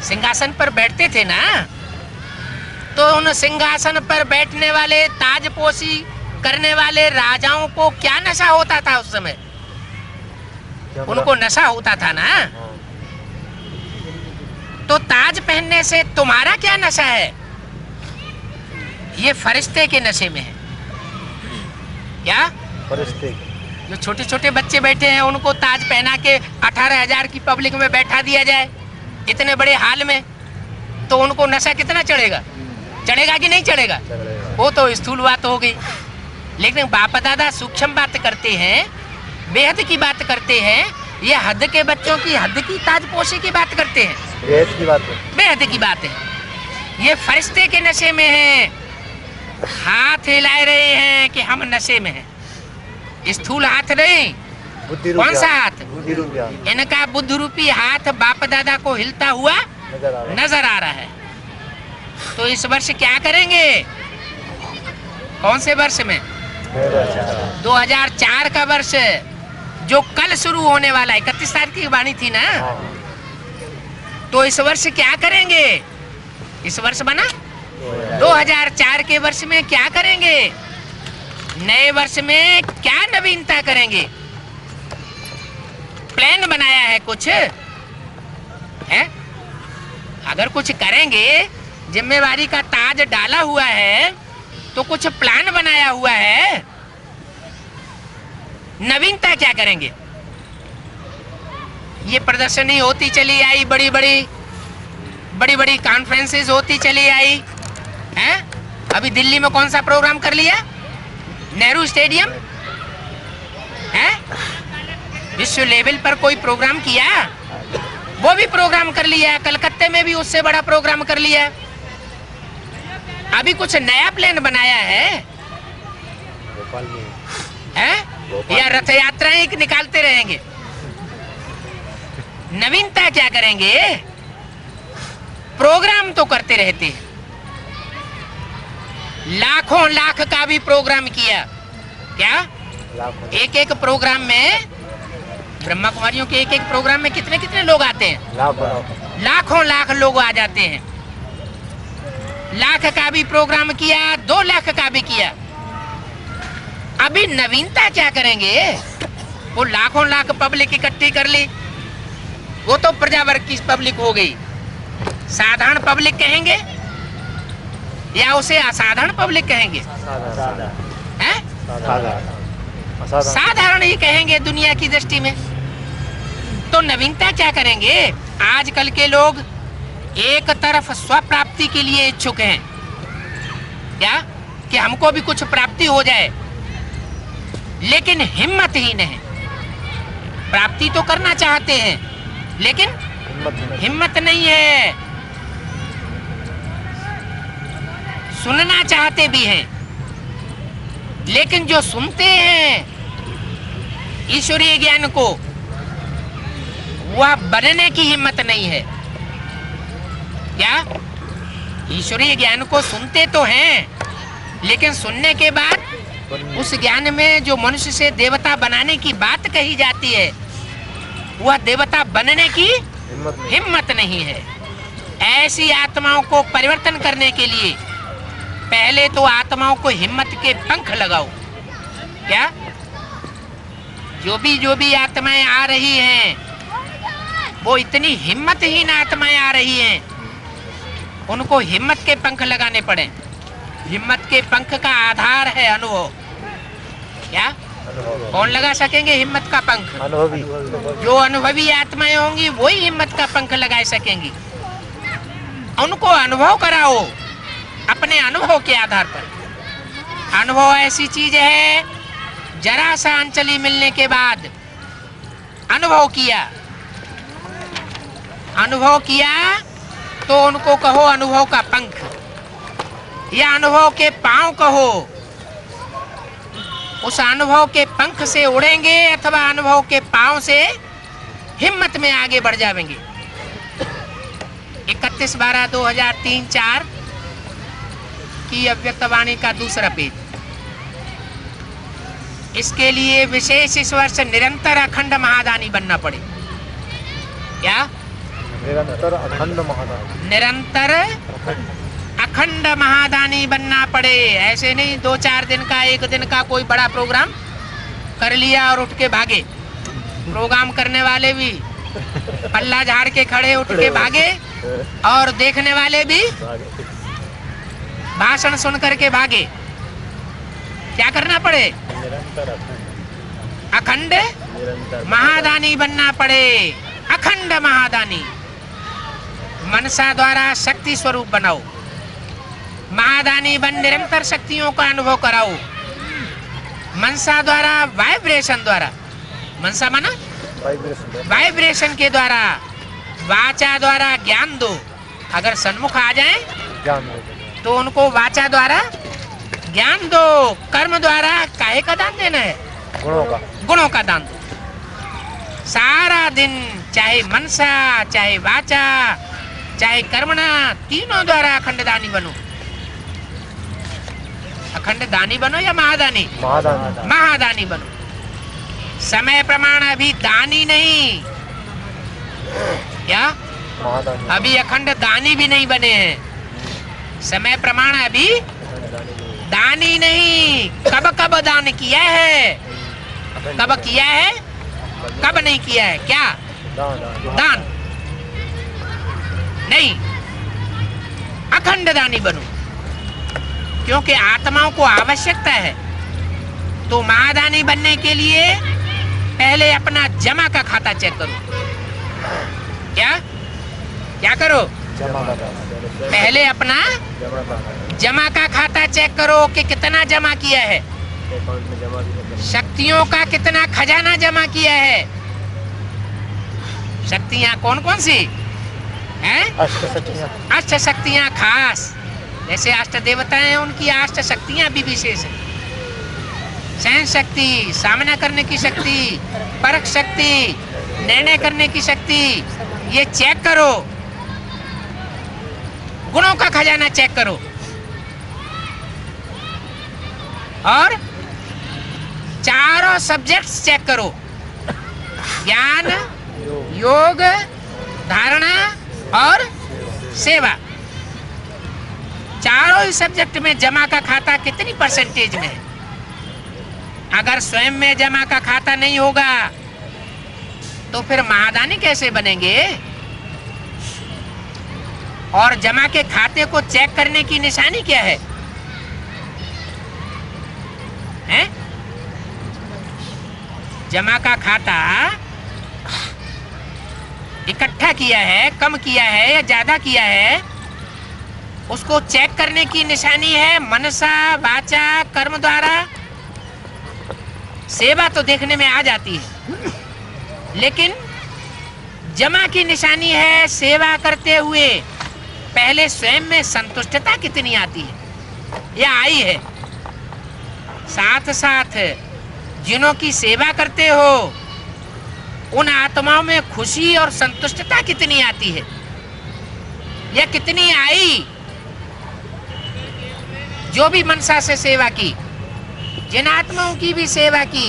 S1: सिंहासन पर बैठते थे ना, तो उन सिंहासन पर बैठने वाले, ताजपोशी करने वाले राजाओं को क्या नशा होता था उस समय? उनको नशा होता था ना। तो ताज पहनने से तुम्हारा क्या नशा है? ये फरिश्ते के नशे में है। क्या?
S2: फरिश्ते।
S1: जो छोटे छोटे बच्चे बैठे हैं उनको ताज पहना के 18,000 की पब्लिक में बैठा दिया जाए इतने बड़े हाल में, तो उनको नशा कितना चढ़ेगा? चढ़ेगा कि नहीं चढ़ेगा? वो तो स्थूल बात हो गई। लेकिन बाप दादा सूक्ष्म बात करते हैं, बेहद की बात करते हैं। ये हद के बच्चों की हद की ताजपोशी की बात करते हैं।
S2: बेहद की बात है।
S1: बेहद की बात है। ये फरिश्ते के नशे में हैं, हाथ हिला रहे हैं कि हम नशे में हैं। स्थूल हाथ नहीं, कौन सा हाथ?
S2: बुद्धि रूपी हाथ।
S1: इनका बुद्ध रूपी हाथ बाप दादा को हिलता हुआ नजर आ रहा है। तो इस वर्ष क्या करेंगे? कौन से वर्ष में? 2004 का वर्ष, जो कल शुरू होने वाला है। 31 तारीख की वाणी थी ना। तो इस वर्ष क्या करेंगे? इस वर्ष बना 2004 के वर्ष में क्या करेंगे? नए वर्ष में क्या नवीनता करेंगे? प्लान बनाया है कुछ है? अगर कुछ करेंगे, जिम्मेवारी का ताज डाला हुआ है, तो कुछ प्लान बनाया हुआ है। नवीनता क्या करेंगे? ये प्रदर्शनी होती चली आई, बड़ी बड़ी कॉन्फ्रेंसेस होती चली आई हैं? अभी दिल्ली में कौन सा प्रोग्राम कर लिया? नेहरू स्टेडियम है। विश्व लेवल पर कोई प्रोग्राम किया? वो भी प्रोग्राम कर लिया। कलकत्ते में भी उससे बड़ा प्रोग्राम कर लिया। अभी कुछ नया प्लान बनाया है या रथ यात्राएं निकालते रहेंगे? नवीनता क्या करेंगे? प्रोग्राम तो करते रहते हैं। लाखों लाख का भी प्रोग्राम किया। क्या? एक प्रोग्राम में, ब्रह्मा कुमारियों के एक प्रोग्राम में कितने कितने लोग आते हैं? लाखों लाख लोग आ जाते हैं। लाख का भी प्रोग्राम किया, 2 लाख का भी किया। अभी नवीनता क्या करेंगे? वो लाखों लाख पब्लिक इकट्ठी कर ली, वो तो प्रजा वर्ग की पब्लिक हो गई। साधारण पब्लिक कहेंगे या उसे असाधारण पब्लिक कहेंगे? हैं? साधारण ही कहेंगे दुनिया की दृष्टि में। तो नवीनता क्या करेंगे? आजकल के लोग एक तरफ स्वप्राप्ति के लिए इच्छुक हैं। क्या? कि हमको भी कुछ प्राप्ति हो जाए, लेकिन हिम्मत ही नहीं। प्राप्ति तो करना चाहते हैं, लेकिन हिम्मत नहीं है। सुनना चाहते भी हैं, लेकिन जो सुनते हैं ईश्वरीय ज्ञान को, वह बनने की हिम्मत नहीं है। क्या? ईश्वरीय ज्ञान को सुनते तो हैं, लेकिन सुनने के बाद उस ज्ञान में जो मनुष्य से देवता बनाने की बात कही जाती है, वह देवता बनने की हिम्मत नहीं है। ऐसी आत्माओं को परिवर्तन करने के लिए पहले तो आत्माओं को हिम्मत के पंख लगाओ। क्या? जो भी आत्माएं आ रही हैं, वो इतनी हिम्मतहीन आत्माएं आ रही हैं, उनको हिम्मत के पंख लगाने पड़े। हिम्मत के पंख का आधार है अनुभव। क्या? कौन लगा सकेंगे हिम्मत का पंख?
S2: अनुभवी।
S1: जो अनुभवी आत्माएं होंगी वही हिम्मत का पंख लगा सकेंगी। उनको अनुभव कराओ अपने अनुभव के आधार पर। अनुभव ऐसी चीज है, जरा सा अंचली मिलने के बाद अनुभव किया, अनुभव किया तो उनको कहो अनुभव का पंख, या अनुभव के पांव कहो। उस अनुभव के पंख से उड़ेंगे अथवा अनुभव के पांव से हिम्मत में आगे बढ़ जाएंगे। 31/12/2003-4 की अव्यक्त वाणी का दूसरा पेज। इसके लिए विशेष इस वर्ष निरंतर अखंड महादानी बनना पड़े। क्या?
S2: निरंतर अखंड महादानी।
S1: निरंतर अखंड महादानी बनना पड़े। ऐसे नहीं 2-4 दिन का, 1 दिन का कोई बड़ा प्रोग्राम कर लिया और उठ के भागे। प्रोग्राम करने वाले भी पल्ला झाड़ के खड़े उठ के भागे और देखने वाले भी भाषण सुन करके भागे। क्या करना पड़े? अखंड महादानी बनना पड़े। अखंड महादानी। मनसा द्वारा शक्ति स्वरूप बनाओ। महादानी बन निरंतर शक्तियों का अनुभव कराओ। मनसा द्वारा वाइब्रेशन द्वारा, मनसा माना वाइब्रेशन के द्वारा, वाचा द्वारा ज्ञान दो। अगर सन्मुख आ जाए तो उनको वाचा द्वारा ज्ञान दो। कर्म द्वारा काहे का दान देना है? गुणों का दान दो। सारा दिन चाहे मनसा, चाहे वाचा, चाहे कर्मणा, तीनों द्वारा अखंड दानी बनो। अखंड दानी बनो या महादानी? महादानी बनो। समय प्रमाण अभी दानी नहीं, क्या? अभी अखंड दानी भी नहीं बने हैं। समय प्रमाण अभी दानी नहीं। कब कब दान किया है? कब किया है, कब नहीं किया है? क्या? दान नहीं। अखंड दानी बनो, क्योंकि आत्माओं को आवश्यकता है। तो महादानी बनने के लिए पहले अपना जमा का खाता चेक करो। क्या क्या करो? पहले अपना जमा का खाता चेक करो कि कितना जमा किया है, शक्तियों का कितना खजाना जमा किया है। शक्तियां कौन कौन सी हैं? अष्ट शक्तियां खास। जैसे अष्ट देवताएं हैं, उनकी अष्ट शक्तियां भी विशेष है। सहन शक्ति, सामना करने की शक्ति, परख शक्ति, निर्णय करने की शक्ति, ये चेक करो। गुणों का खजाना चेक करो और चारों सब्जेक्ट्स चेक करो। ज्ञान, योग, धारणा और सेवा। चारों ही सब्जेक्ट में जमा का खाता कितनी परसेंटेज में है? अगर स्वयं में जमा का खाता नहीं होगा तो फिर महादानी कैसे बनेंगे? और जमा के खाते को चेक करने की निशानी क्या है? हैं? जमा का खाता इकट्ठा किया है, कम किया है या ज्यादा किया है, उसको चेक करने की निशानी है मनसा, वाचा, कर्म द्वारा। सेवा तो देखने में आ जाती है, लेकिन जमा की निशानी है सेवा करते हुए पहले स्वयं में संतुष्टता कितनी आती है या आई है। साथ साथ जिनों की सेवा करते हो उन आत्माओं में खुशी और संतुष्टता कितनी आती है या कितनी आई। जो भी मनसा से सेवा की, जिन आत्माओं की भी सेवा की,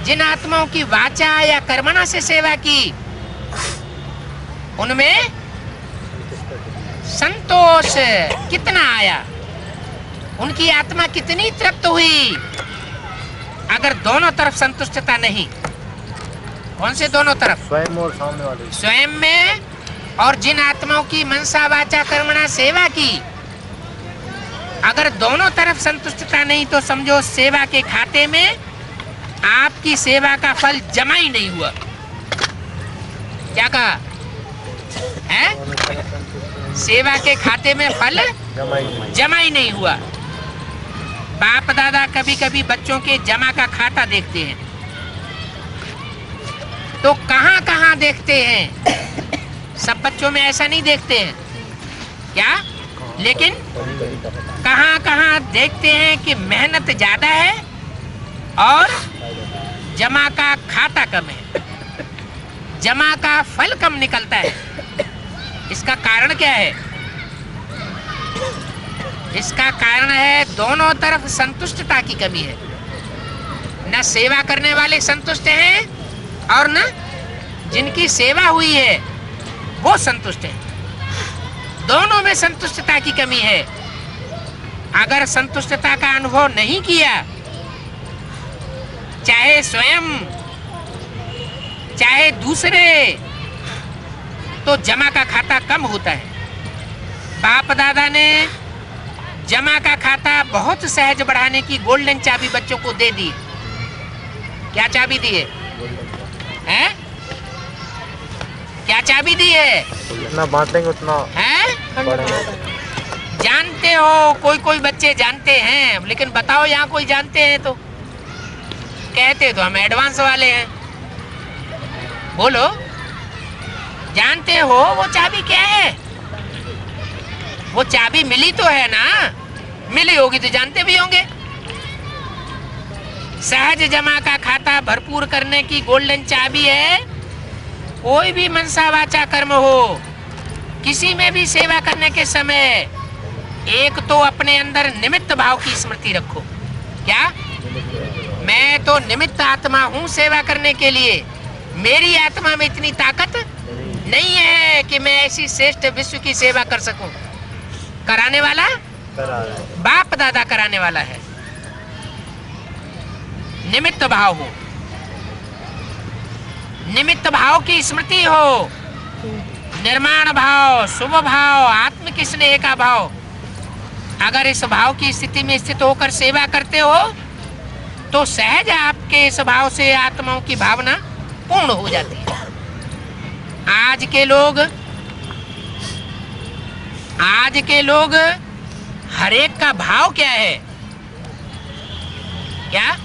S1: जिन आत्माओं की वाचा या कर्मणा से सेवा की, उनमें संतोष कितना आया, उनकी आत्मा कितनी तृप्त हुई। अगर दोनों तरफ संतुष्टता नहीं, कौन से दोनों तरफ?
S2: स्वयं और सामने वाले।
S1: स्वयं में और जिन आत्माओं की मनसा, वाचा, कर्मणा सेवा की, अगर दोनों तरफ संतुष्टता नहीं तो समझो सेवा के खाते में आपकी सेवा का फल जमा ही नहीं हुआ। क्या कहा है? सेवा के खाते में फल जमा ही नहीं हुआ। बाप दादा कभी कभी बच्चों के जमा का खाता देखते हैं, तो कहाँ कहाँ देखते हैं? सब बच्चों में ऐसा नहीं देखते हैं क्या? लेकिन कहाँ कहाँ देखते हैं कि मेहनत ज्यादा है और जमा का खाता कम है, जमा का फल कम निकलता है। इसका कारण क्या है? इसका कारण है दोनों तरफ संतुष्टता की कमी है। न सेवा करने वाले संतुष्ट हैं और न जिनकी सेवा हुई है वो संतुष्ट है। दोनों में संतुष्टता की कमी है। अगर संतुष्टता का अनुभव नहीं किया, चाहे स्वयं चाहे दूसरे, तो जमा का खाता कम होता है। बाप दादा ने जमा का खाता बहुत सहज बढ़ाने की गोल्डन चाबी बच्चों को दे दी। क्या चाबी दी है? हैं? क्या चाबी दी है?
S2: जितना बांटेंगे उतना
S1: हैं?
S2: बढ़ेगा।
S1: जानते हो, कोई कोई बच्चे जानते हैं, लेकिन बताओ यहाँ कोई जानते हैं तो कहते तो हम एडवांस वाले हैं। बोलो, जानते हो वो चाबी क्या है? वो चाबी मिली तो है ना? मिली होगी तो जानते भी होंगे। सहज जमा का खाता भरपूर करने की गोल्डन चाबी है, कोई भी मनसा वाचा कर्म हो, किसी में भी सेवा करने के समय एक तो अपने अंदर निमित्त भाव की स्मृति रखो। क्या? मैं तो निमित्त आत्मा हूँ सेवा करने के लिए। मेरी आत्मा में इतनी ताकत नहीं है कि मैं ऐसी श्रेष्ठ विश्व की सेवा कर सकूं। कराने वाला बाप दादा कराने वाला है। निमित्त भाव हो, निमित्त भाव की स्मृति हो, निर्माण भाव, शुभ भाव, आत्म स्नेह का भाव। अगर इस भाव की स्थिति में स्थित होकर सेवा करते हो तो सहज आपके इस भाव से आत्माओं की भावना पूर्ण हो जाती है। आज के लोग हर एक का भाव क्या है? क्या?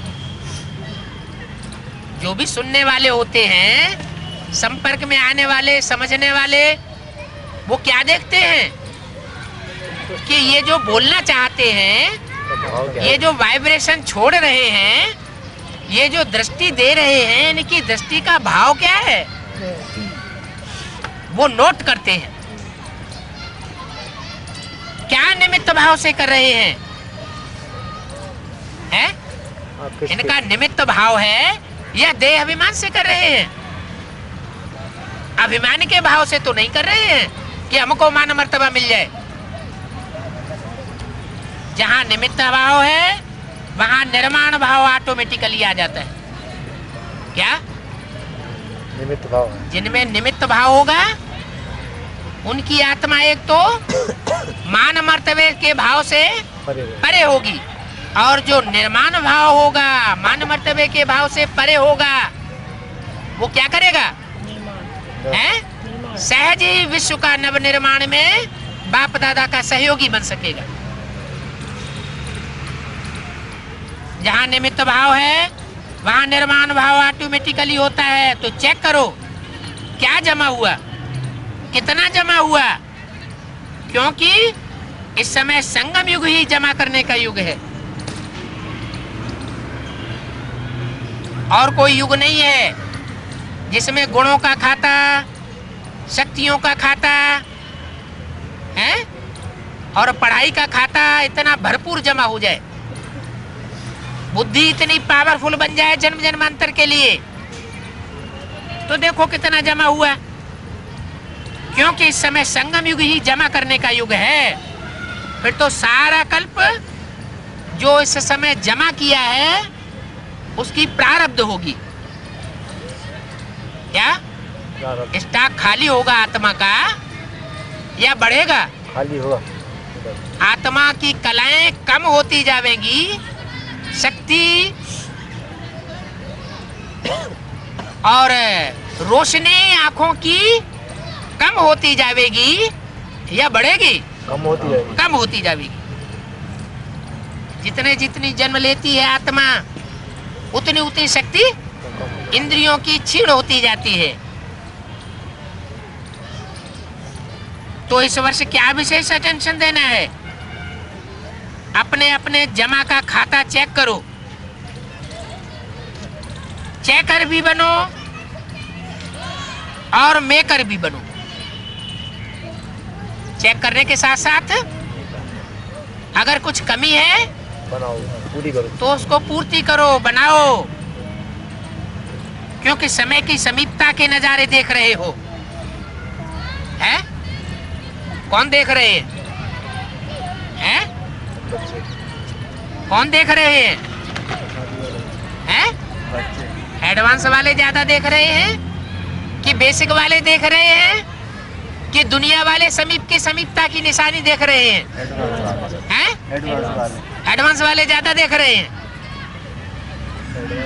S1: जो भी सुनने वाले होते हैं, संपर्क में आने वाले, समझने वाले, वो क्या देखते हैं कि ये जो बोलना चाहते हैं, ये जो वाइब्रेशन छोड़ रहे हैं, ये जो दृष्टि दे रहे हैं, इनकी दृष्टि का भाव क्या है? वो नोट करते हैं। क्या निमित्त भाव से कर रहे हैं? हैं? इनका निमित्त भाव है या देह अभिमान से कर रहे हैं? अभिमान के भाव से तो नहीं कर रहे हैं कि हमको मान मर्तबा मिल जाए। जहां निमित्त भाव है वहां निर्माण भाव ऑटोमेटिकली आ जाता है। क्या?
S2: निमित्त भाव है।
S1: जिनमें निमित्त भाव होगा उनकी आत्मा एक तो मान मर्तबे के भाव से परे होगी, और जो निर्माण भाव होगा, मान मर्तबे के भाव से परे होगा, वो क्या करेगा? हैं? सहज ही विश्व का नव निर्माण में बाप दादा का सहयोगी बन सकेगा। जहाँ निमित्त भाव है वहाँ निर्माण भाव ऑटोमेटिकली होता है। तो चेक करो क्या जमा हुआ, कितना जमा हुआ, क्योंकि इस समय संगम युग ही जमा करने का युग है और कोई युग नहीं है जिसमें गुणों का खाता, शक्तियों का खाता है और पढ़ाई का खाता इतना भरपूर जमा हो जाए, बुद्धि इतनी पावरफुल बन जाए जन्म जन्मांतर के लिए। तो देखो कितना जमा हुआ, क्योंकि इस समय संगम युग ही जमा करने का युग है। फिर तो सारा कल्प जो इस समय जमा किया है उसकी प्रारब्ध होगी। क्या? स्टॉक खाली होगा आत्मा का या बढ़ेगा?
S2: खाली होगा।
S1: आत्मा की कलाएं कम होती जाएंगी, शक्ति और रोशनी आंखों की कम होती जाएगी या बढ़ेगी?
S2: कम होती जाएगी।
S1: कम होती जाएगी। जितने जितनी जन्म लेती है आत्मा उतनी उतनी शक्ति इंद्रियों की छीण होती जाती है। तो इस वर्ष क्या विशेष अटेंशन देना है? अपने अपने जमा का खाता चेक करो, चेकर भी बनो और मेकर भी बनो। चेक करने के साथ साथ अगर कुछ कमी है
S2: बनाओ, पूरी करो।
S1: तो उसको पूर्ति करो, बनाओ, क्योंकि समय की समीपता के नजारे देख रहे हो। हैं? कौन देख रहे हैं? हैं?
S2: बच्चे,
S1: कौन देख रहे हैं? हैं?
S2: बच्चे।
S1: एडवांस वाले ज्यादा देख रहे हैं कि बेसिक वाले देख रहे हैं कि दुनिया वाले समीप की समीपता की निशानी देख रहे हैं? हैं? एडवांस वाले ज्यादा देख रहे हैं।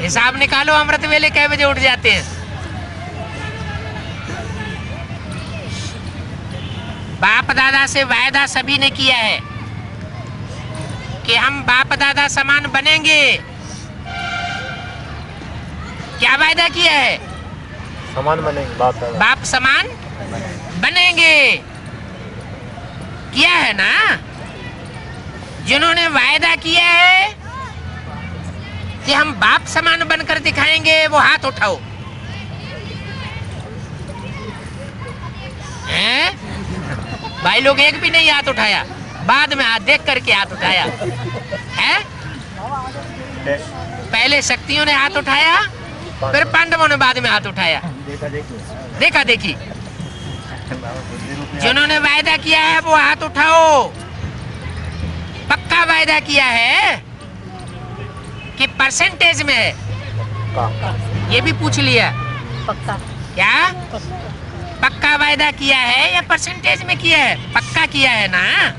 S1: हिसाब निकालो, अमृत वेले कै बजे उठ जाते हैं? बाप दादा से वायदा सभी ने किया है कि हम बाप दादा समान बनेंगे। क्या वायदा किया है?
S2: समान बनेंगे,
S1: बाप समान बनेंगे। किया है ना? जिन्होंने वायदा किया है कि हम बाप समान बनकर दिखाएंगे, वो हाथ उठाओ। हैं? भाई लोग एक भी नहीं हाथ उठाया, बाद में हाथ देख करके हाथ उठाया है। पहले शक्तियों ने हाथ उठाया, फिर पांडवों ने बाद में हाथ उठाया। देखा देखी। जिन्होंने वायदा किया है वो हाथ उठाओ। पक्का वायदा किया है कि परसेंटेज में है? ये भी पूछ लिया।
S3: पक्का
S1: क्या पक्का वायदा किया है या परसेंटेज में किया है? पक्का किया है ना?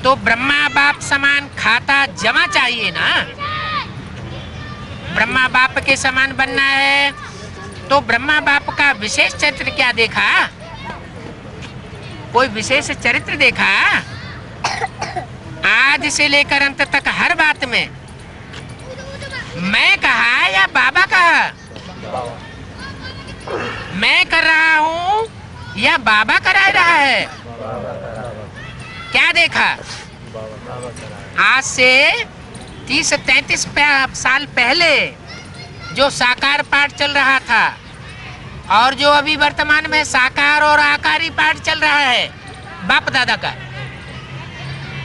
S1: तो ब्रह्मा बाप समान खाता जमा चाहिए ना। ब्रह्मा बाप के समान बनना है तो ब्रह्मा बाप का विशेष चरित्र क्या देखा? कोई विशेष चरित्र देखा? आज से लेकर अंत तक हर बात में मैं कहा या बाबा कहा? मैं कर रहा हूँ या बाबा करा रहा है? क्या देखा? आज से 30-33 साल पहले जो साकार पाठ चल रहा था और जो अभी वर्तमान में साकार और आकारी पाठ चल रहा है बाप दादा का,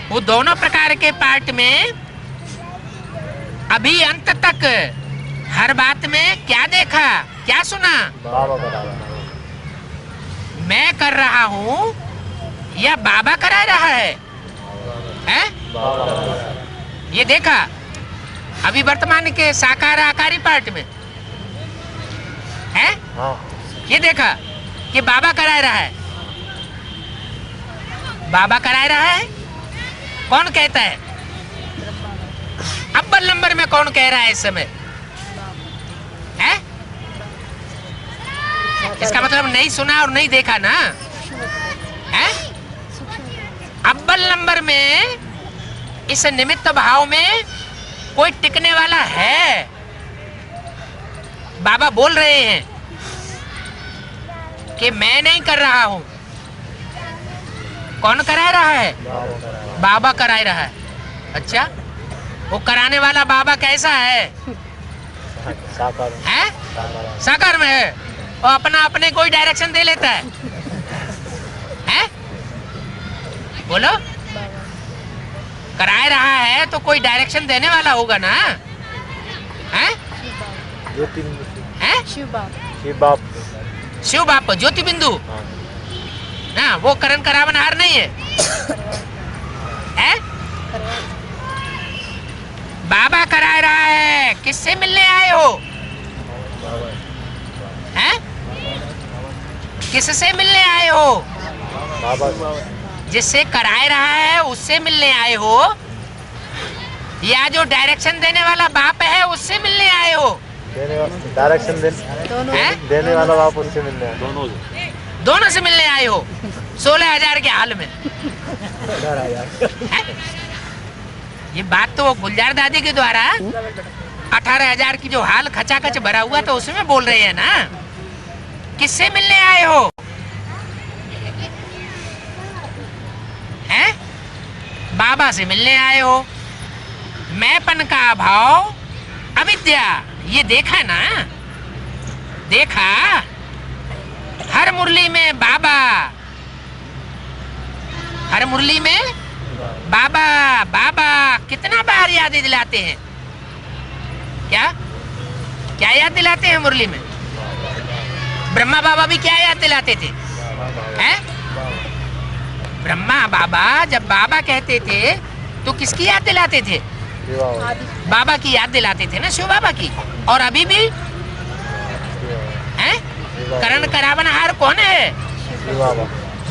S1: वो दोनों प्रकार के पाठ में अभी अंत तक हर बात में क्या देखा, क्या सुना? मैं कर रहा हूँ या बाबा करा रहा है? हैं? ये देखा अभी वर्तमान के साकार आकारी पाठ में है? ये देखा कि बाबा करा रहा है। बाबा करा रहा है। कौन कहता है? अव्वल नंबर में कौन कह रहा है इस समय? है? इसका मतलब नहीं सुना और नहीं देखा ना? है? अव्वल नंबर में इस निमित्त भाव में कोई टिकने वाला है? बाबा बोल रहे हैं कि मैं नहीं कर रहा हूं। कौन करा रहा है? बाबा करा रहा है। अच्छा, वो कराने वाला बाबा कैसा है? है? साकार में है। वो अपना अपने कोई डायरेक्शन दे लेता है? है? बोलो। करा रहा है तो कोई डायरेक्शन देने वाला होगा ना? है? हैं? शिव बाप ज्योति बिंदु ना, वो करण करावनहार नहीं है। है? बाबा करा रहा है। किससे मिलने आए हो? हैं? किससे मिलने आए हो? जिससे कराए रहा है उससे मिलने आए हो या जो डायरेक्शन देने वाला बाप है उससे मिलने आए हो?
S2: डायरेक्शन देने वाला बाप उससे मिलने आए।
S1: दोनों से मिलने आए हो 16,000 के हाल में। ये बात तो गुलजार दादी के द्वारा 18,000 की जो हाल खचाखच भरा हुआ तो उसमें बोल रहे हैं ना। किससे मिलने आए हो? हैं? बाबा से मिलने आए हो। मैंपन का अभाव, अविद्या, ये देखा ना? देखा? हर मुरली में बाबा, हर मुरली में बाबा बाबा कितना बार याद दिलाते हैं। क्या क्या याद दिलाते हैं मुरली में? ब्रह्मा बाबा भी क्या याद दिलाते थे? हैं? ब्रह्मा बाबा जब बाबा कहते थे तो किसकी याद दिलाते थे? बाबा की याद दिलाते थे ना, शिव बाबा की। और अभी भी हैं? करण करावनहार कौन है?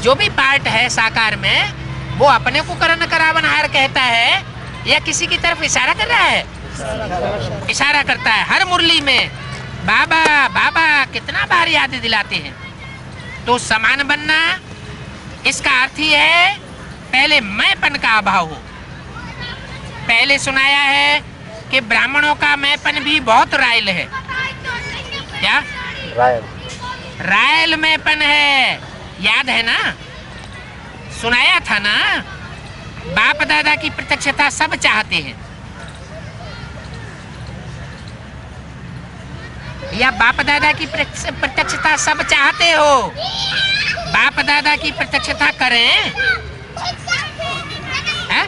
S1: जो भी पार्ट है साकार में वो अपने को करण करावनहार कहता है या किसी की तरफ इशारा कर रहा है? इशारा करता है। हर मुरली में बाबा बाबा कितना बार याद दिलाते हैं। तो समान बनना, इसका अर्थ ही है पहले मैंपन का अभाव हो। पहले सुनाया है कि ब्राह्मणों का मैंपन भी बहुत रायल है। क्या
S2: रायल?
S1: रायल मैंपन है, याद है ना? सुनाया था ना? बाप दादा की प्रत्यक्षता सब चाहते हैं, या बाप दादा की प्रत्यक्षता सब चाहते हो? बाप दादा की प्रत्यक्षता करें? है?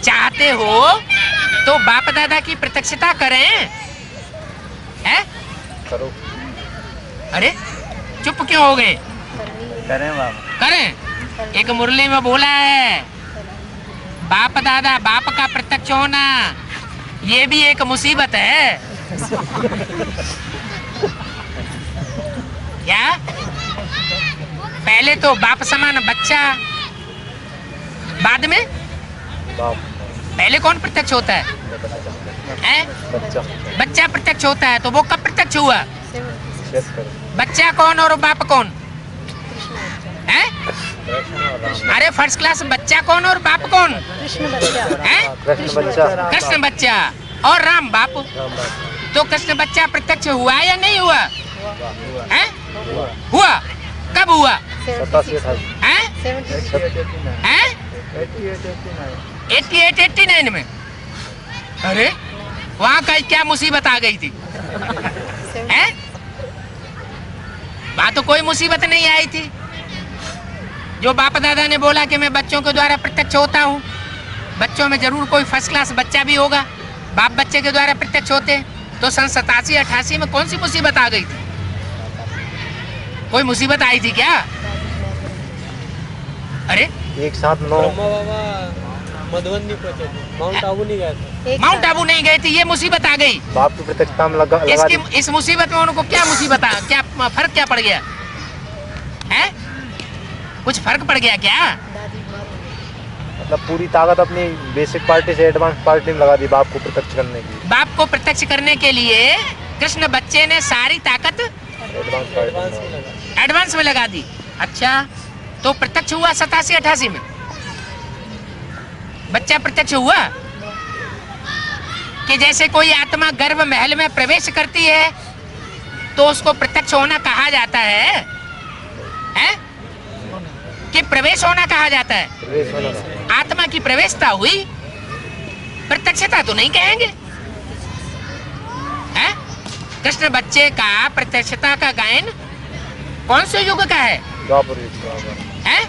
S1: चाहते हो तो बाप दादा की प्रत्यक्षता करें? है?
S2: करो।
S1: अरे चुप क्यों हो गए?
S2: करें बाबा।
S1: करें। एक मुरली में बोला है बाप दादा, बाप का प्रत्यक्ष होना ये भी एक मुसीबत है। क्या? पहले तो बाप समान बच्चा, बाद में
S2: बाप।
S1: पहले कौन प्रत्यक्ष होता है? हैं?
S2: बच्चा।
S1: बच्चा प्रत्यक्ष होता है। तो वो कब प्रत्यक्ष हुआ?
S2: चेक करो।
S1: बच्चा कौन और बाप कौन है? अरे फर्स्ट क्लास, बच्चा कौन और बाप कौन है?
S2: कृष्ण बच्चा।
S1: कृष्ण बच्चा और राम बाप। तो कृष्ण बच्चा प्रत्यक्ष हुआ या नहीं हुआ? है? हुआ। कब हुआ?
S2: 87-88
S1: हैं? हैं? 88-89 में। अरे वहाँ का क्या मुसीबत आ गई थी? हैं? वहाँ तो कोई मुसीबत नहीं आई थी। जो बाप दादा ने बोला कि मैं बच्चों के द्वारा प्रत्यक्ष होता हूँ, बच्चों में जरूर कोई फर्स्ट क्लास बच्चा भी होगा। बाप बच्चे के द्वारा प्रत्यक्ष होते तो सन 87-88 में कौन सी मुसीबत आ गई थी? कोई मुसीबत आई थी क्या? अरे
S2: एक साथ 9
S4: मधुबन नहीं पहुंचे थे, माउंट आबू नहीं गए थे।
S1: माउंट आबू नहीं गए थे, ये मुसीबत आ गई।
S2: बाप की प्रत्यक्षता में लगा दी।
S1: इस मुसीबत में उनको क्या मुसीबत आ, क्या फर्क क्या पड़ गया है? कुछ फर्क पड़ गया क्या?
S2: मतलब पूरी ताकत अपनी बेसिक पार्टी से एडवांस पार्टी में लगा दी बाप को प्रत्यक्ष करने की।
S1: बाप को प्रत्यक्ष करने के लिए कृष्ण बच्चे ने सारी ताकत एडवांस में लगा दी। अच्छा, तो प्रत्यक्ष हुआ 87-88 में। बच्चा प्रत्यक्ष हुआ कि जैसे कोई आत्मा गर्भ महल में प्रवेश करती है तो उसको प्रत्यक्ष होना कहा जाता है, हैं? कि प्रवेश होना कहा जाता है। आत्मा की प्रवेशता हुई, प्रत्यक्षता तो नहीं कहेंगे। हैं? कृष्ण बच्चे का प्रत्यक्षता का गायन कौन से युग का है?
S2: द्वापर युग।
S1: हैं?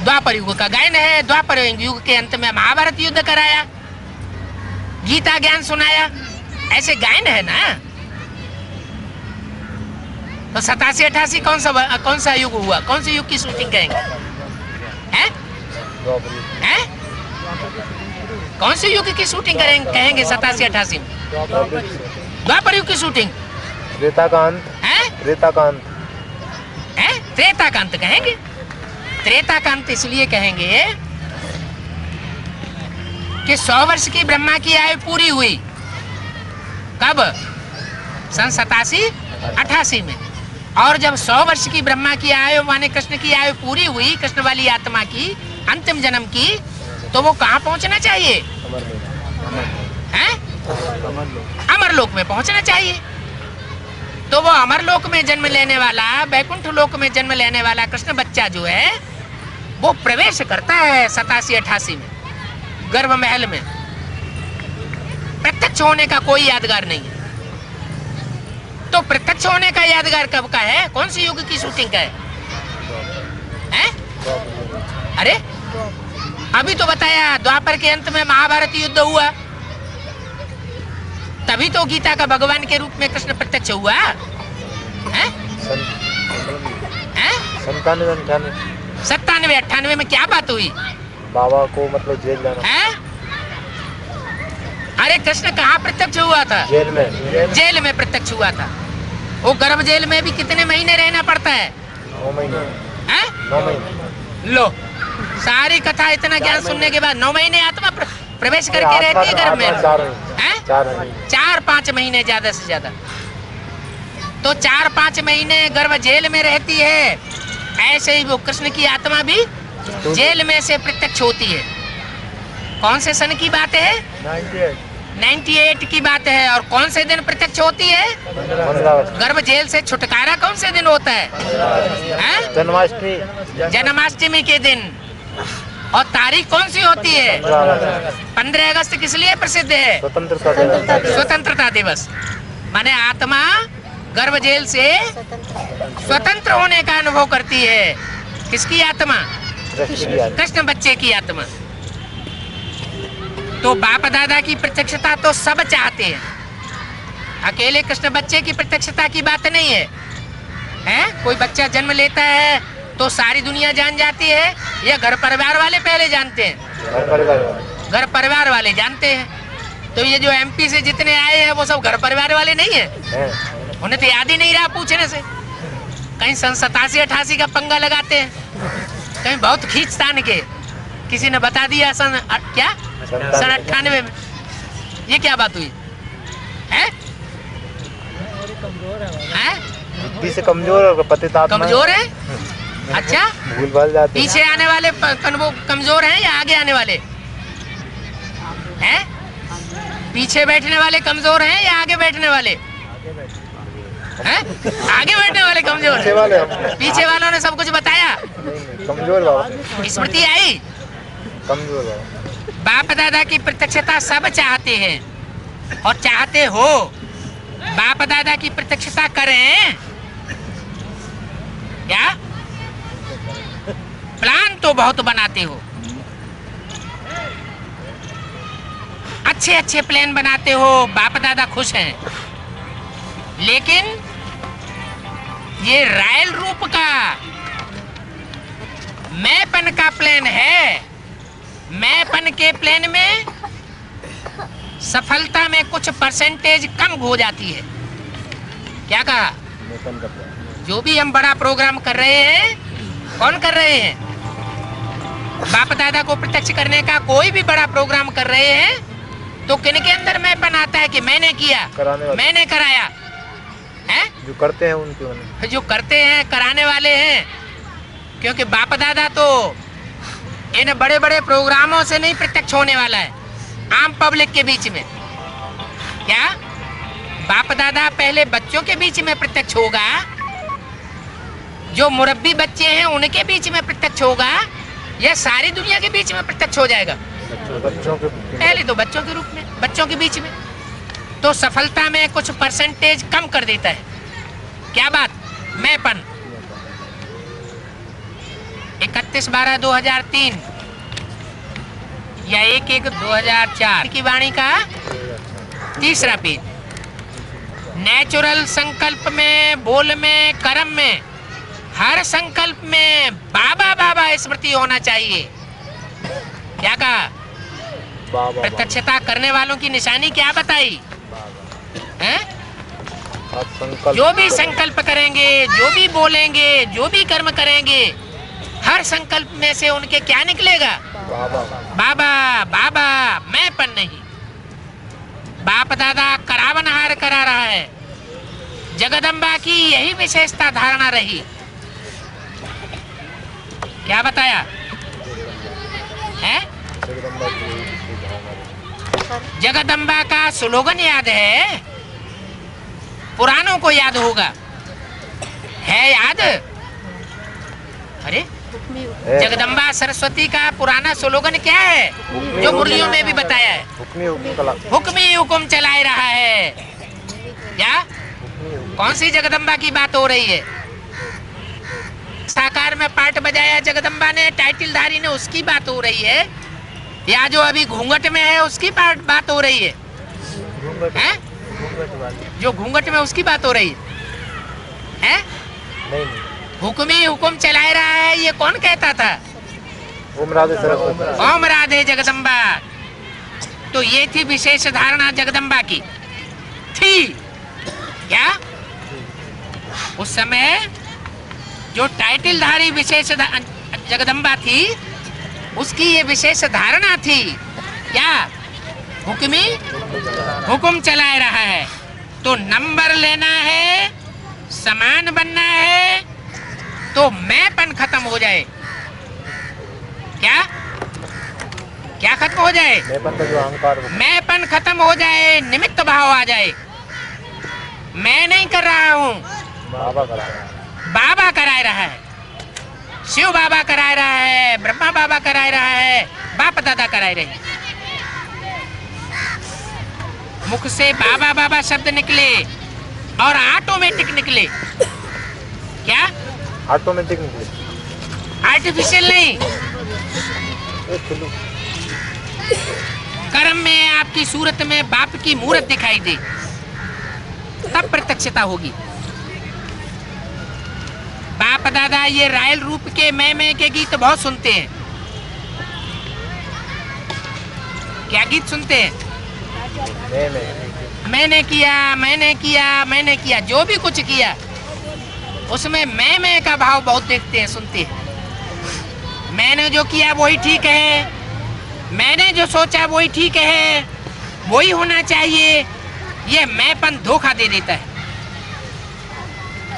S1: द्वापर युग का गायन है। द्वापर युग के अंत में महाभारत युद्ध कराया, गीता ज्ञान सुनाया, ऐसे गायन है ना। तो 87-88 कौन सा युग हुआ? कौन से युग की शूटिंग कहेंगे? हैं? हैं? कौन से युग की शूटिंग कहेंगे 87-88 में? द्वापर युग की शूटिंग।
S2: त्रेता का अंत।
S1: हैं?
S2: त्रेता का अंत
S1: हैं? त्रेता का अंत कहेंगे। त्रेता का अंत इसलिए कहेंगे कि 100 वर्ष की ब्रह्मा की आयु पूरी हुई। कब? सन 87-88 में। और जब 100 वर्ष की ब्रह्मा की आयु माने कृष्ण की आयु पूरी हुई, कृष्ण वाली आत्मा की अंतिम जन्म की, तो वो कहाँ पहुंचना चाहिए? हैं? अमरलोक में पहुंचना चाहिए। तो वो अमरलोक में जन्म लेने वाला, बैकुंठ लोक में जन्म लेने वाला कृष्ण बच्चा जो है वो प्रवेश करता है 87-88 में गर्भ महल में। प्रत्यक्ष होने का कोई यादगार नहीं है। तो प्रत्यक्ष होने का यादगार कब का है? कौन सी युग की शूटिंग का है? अरे अभी तो बताया द्वापर के अंत में महाभारत युद्ध हुआ, तभी तो गीता का भगवान के रूप में कृष्ण प्रत्यक्ष हुआ। 97-98 में क्या बात हुई?
S2: बाबा को मतलब जेल जाना
S1: है? अरे कृष्ण कहाँ प्रत्यक्ष हुआ था?
S2: जेल में।
S1: जेल में प्रत्यक्ष हुआ था। वो गर्भ जेल में भी कितने महीने रहना पड़ता है?
S2: 9 महीने।
S1: 9 महीने। लो, सारी कथा इतना ज्ञान सुनने के बाद 9 महीने आत्मा प्रवेश करके रहती है गर्भ में। 4-5 महीने ज्यादा से ज्यादा। तो 4-5 महीने गर्भ जेल में रहती है। ऐसे ही वो कृष्ण की आत्मा भी जेल में से प्रत्यक्ष होती है। कौन से सन की बात है? 98 की बात है। और कौन से दिन प्रत्यक्ष होती है? गर्भ जेल से छुटकारा कौन से दिन होता है?
S2: जन्माष्टमी।
S1: जन्माष्टमी के दिन। और तारीख कौन सी होती है? 15 अगस्त किस लिए प्रसिद्ध है? स्वतंत्रता दिवस। माने आत्मा गर्भ जेल से स्वतंत्र होने का अनुभव करती है। किसकी आत्मा? कृष्ण बच्चे की आत्मा। तो बाप दादा की प्रत्यक्षता तो सब चाहते हैं, अकेले कृष्ण बच्चे की प्रत्यक्षता की बात नहीं है। कोई बच्चा जन्म लेता है तो सारी दुनिया जान जाती है या घर परिवार वाले पहले जानते हैं? घर परिवार वाले जानते हैं। तो ये जो एमपी से जितने आए हैं वो सब घर परिवार वाले नहीं है? उन्हें तो याद ही नहीं रहा पूछने से। कहीं सन 87-88 का पंगा लगाते हैं, कहीं बहुत खींचतान के किसी ने बता दिया सन 98 में। ये क्या बात हुई है?
S2: बुद्धि से कमजोर और पतित
S1: कमजोर है। अच्छा,
S2: भूल भाल जाते।
S1: पीछे आने वाले कमजोर हैं या आगे आने वाले हैं? पीछे बैठने वाले कमजोर हैं या आगे बैठने वाले हैं? आगे बैठने वाले कमजोर हैं। पीछे वालों ने सब कुछ बताया।
S2: कमजोर बाबा।
S1: स्मृति आई।
S2: कमजोर बाबा।
S1: बाप दादा की प्रत्यक्षता सब चाहते हैं और चाहते हो। बाप दादा की प्रत्यक्षता करें क्या? प्लान तो बहुत बनाते हो, अच्छे अच्छे प्लान बनाते हो, बाप दादा खुश हैं। लेकिन ये रायल रूप का मैंपन का प्लान है। मैंपन के प्लान में सफलता में कुछ परसेंटेज कम हो जाती है। क्या कहा? जो भी हम बड़ा प्रोग्राम कर रहे हैं, कौन कर रहे हैं? बाप दादा को प्रत्यक्ष करने का कोई भी बड़ा प्रोग्राम कर रहे हैं तो किन के अंदर मैंपन आता है कि मैंने किया, मैंने कराया है?
S2: जो करते हैं उनके,
S1: जो करते हैं कराने वाले हैं। क्योंकि बाप दादा तो इन बड़े बड़े प्रोग्रामों से नहीं प्रत्यक्ष होने वाला है, आम पब्लिक के बीच में। क्या बाप दादा पहले बच्चों के बीच में प्रत्यक्ष होगा, जो मुरब्बी बच्चे हैं उनके बीच में प्रत्यक्ष होगा, या सारी दुनिया के बीच में प्रत्यक्ष हो जाएगा?
S2: बच्चों के
S1: पहले तो बच्चों के रूप में, बच्चों के बीच में। तो सफलता में कुछ परसेंटेज कम कर देता है। क्या बात? मैंपन। 31/12/2003 या 1/1/2004 की वाणी का 3रा पेज। नेचुरल संकल्प में, बोल में, कर्म में, हर संकल्प में बाबा बाबा स्मृति होना चाहिए। क्या कहा? प्रत्यक्षता करने वालों की निशानी क्या बताई है? जो भी संकल्प करेंगे, जो भी बोलेंगे, जो भी कर्म करेंगे, हर संकल्प में से उनके क्या निकलेगा? बाबा बाबा। मैंपन नहीं। बाप दादा करावनहार करा रहा है। जगदम्बा की यही विशेषता धारणा रही। क्या बताया है? जगदम्बा का स्लोगन याद है? पुराणों को याद होगा, है याद? अरे जगदम्बा सरस्वती का पुराना स्लोगन क्या है जो मुरलियों में भी बताया है? हुक्मी हुक्म चलाए रहा है। क्या कौन सी जगदम्बा की बात हो रही है? साकार में पार्ट बजाया जगदम्बा ने, टाइटलधारी ने, उसकी बात हो रही है? या जो अभी घूंघट में है उसकी बात हो रही है? हैं? जो घूंघट में उसकी बात हो रही है? नहीं। हुक्मी हुक्म चलाए रहा है, ये कौन कहता था?
S2: ओम राधे सरस्वती।
S1: ओम राधे जगदम्बा। तो ये थी विशेष धारणा जगदम्बा की थी क्या? उस समय जो टाइटलधारी विशेष जगदम्बा थी उसकी ये विशेष धारणा थी क्या? हुक्मी हुक्म चलाए रहा है। तो नंबर लेना है, समान बनना है, तो मैंपन खत्म हो जाए। क्या क्या खत्म हो जाए? मैंपन खत्म हो जाए, निमित्त भाव आ जाए। मैं नहीं कर रहा हूँ, बाबा कराए रहा है, शिव बाबा कराए रहा है, ब्रह्मा बाबा कराए रहा है, बाप दादा कराए रहे हैं। मुख से बाबा बाबा शब्द निकले और ऑटोमेटिक निकले। क्या
S2: ऑटोमेटिक निकले,
S1: आर्टिफिशियल नहीं। कर्म में आपकी सूरत में बाप की मूरत दिखाई दे, तब प्रत्यक्षता होगी। बाप दादा ये रायल रूप के मैं के गीत बहुत सुनते हैं। क्या गीत सुनते हैं? मैंने किया, मैंने किया, मैंने किया, जो भी कुछ किया उसमें मैं का भाव बहुत देखते हैं, सुनते हैं। मैंने जो किया वही ठीक है, मैंने जो सोचा वही ठीक है, वही होना चाहिए। ये मैंपन धोखा दे देता है।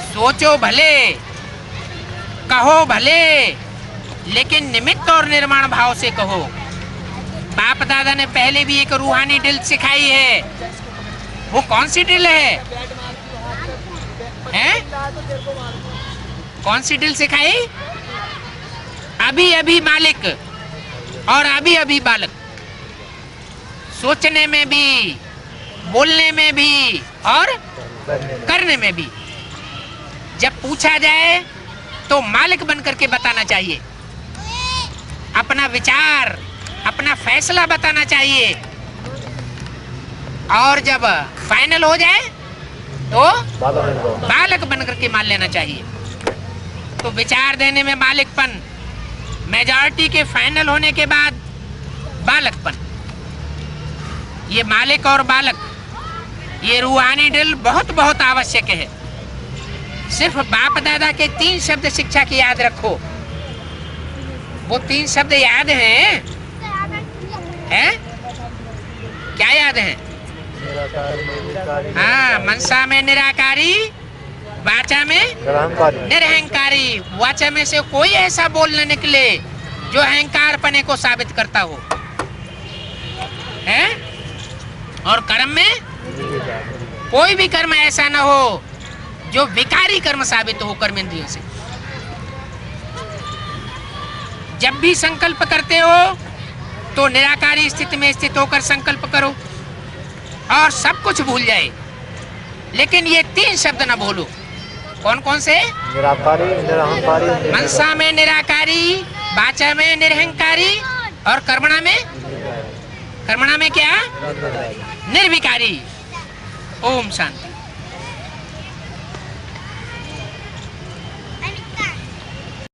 S1: सोचो भले, कहो भले, लेकिन निमित्त और निर्माण भाव से कहो। बाप दादा ने पहले भी एक रूहानी ड्रिल सिखाई है। वो कौन सी ड्रिल है? हैं? कौन सी ड्रिल सिखाई? अभी अभी मालिक और अभी अभी बालक। सोचने में भी, बोलने में भी और करने में भी। जब पूछा जाए तो मालिक बन करके बताना चाहिए, अपना विचार, अपना फैसला बताना चाहिए। और जब फाइनल हो जाए तो बालक बन करके मान लेना चाहिए। तो विचार देने में मालिकपन, मेजॉरिटी के फाइनल होने के बाद बालकपन। ये मालिक और बालक, ये रूहानी ड्रिल बहुत बहुत आवश्यक है। सिर्फ बाप दादा के 3 शब्द शिक्षा की याद रखो। वो 3 शब्द याद हैं? क्या याद है? हाँ, मनसा में निराकारी, वाचा में निरहंकारी। वाचा में से कोई ऐसा बोल न निकले जो अहंकार पने को साबित करता हो, है? और कर्म में कोई भी कर्म ऐसा न हो जो विकारी कर्म साबित हो कर्मेंद्रियों से। जब भी संकल्प करते हो तो निराकारी स्थिति में स्थित होकर संकल्प करो और सब कुछ भूल जाए। लेकिन ये 3 शब्द ना भूलो। कौन कौन से?
S2: निराकारी, निरहंकारी।
S1: मनसा में निराकारी, वाचा में निरहंकारी और कर्मणा में क्या? निर्विकारी। ओम शांति।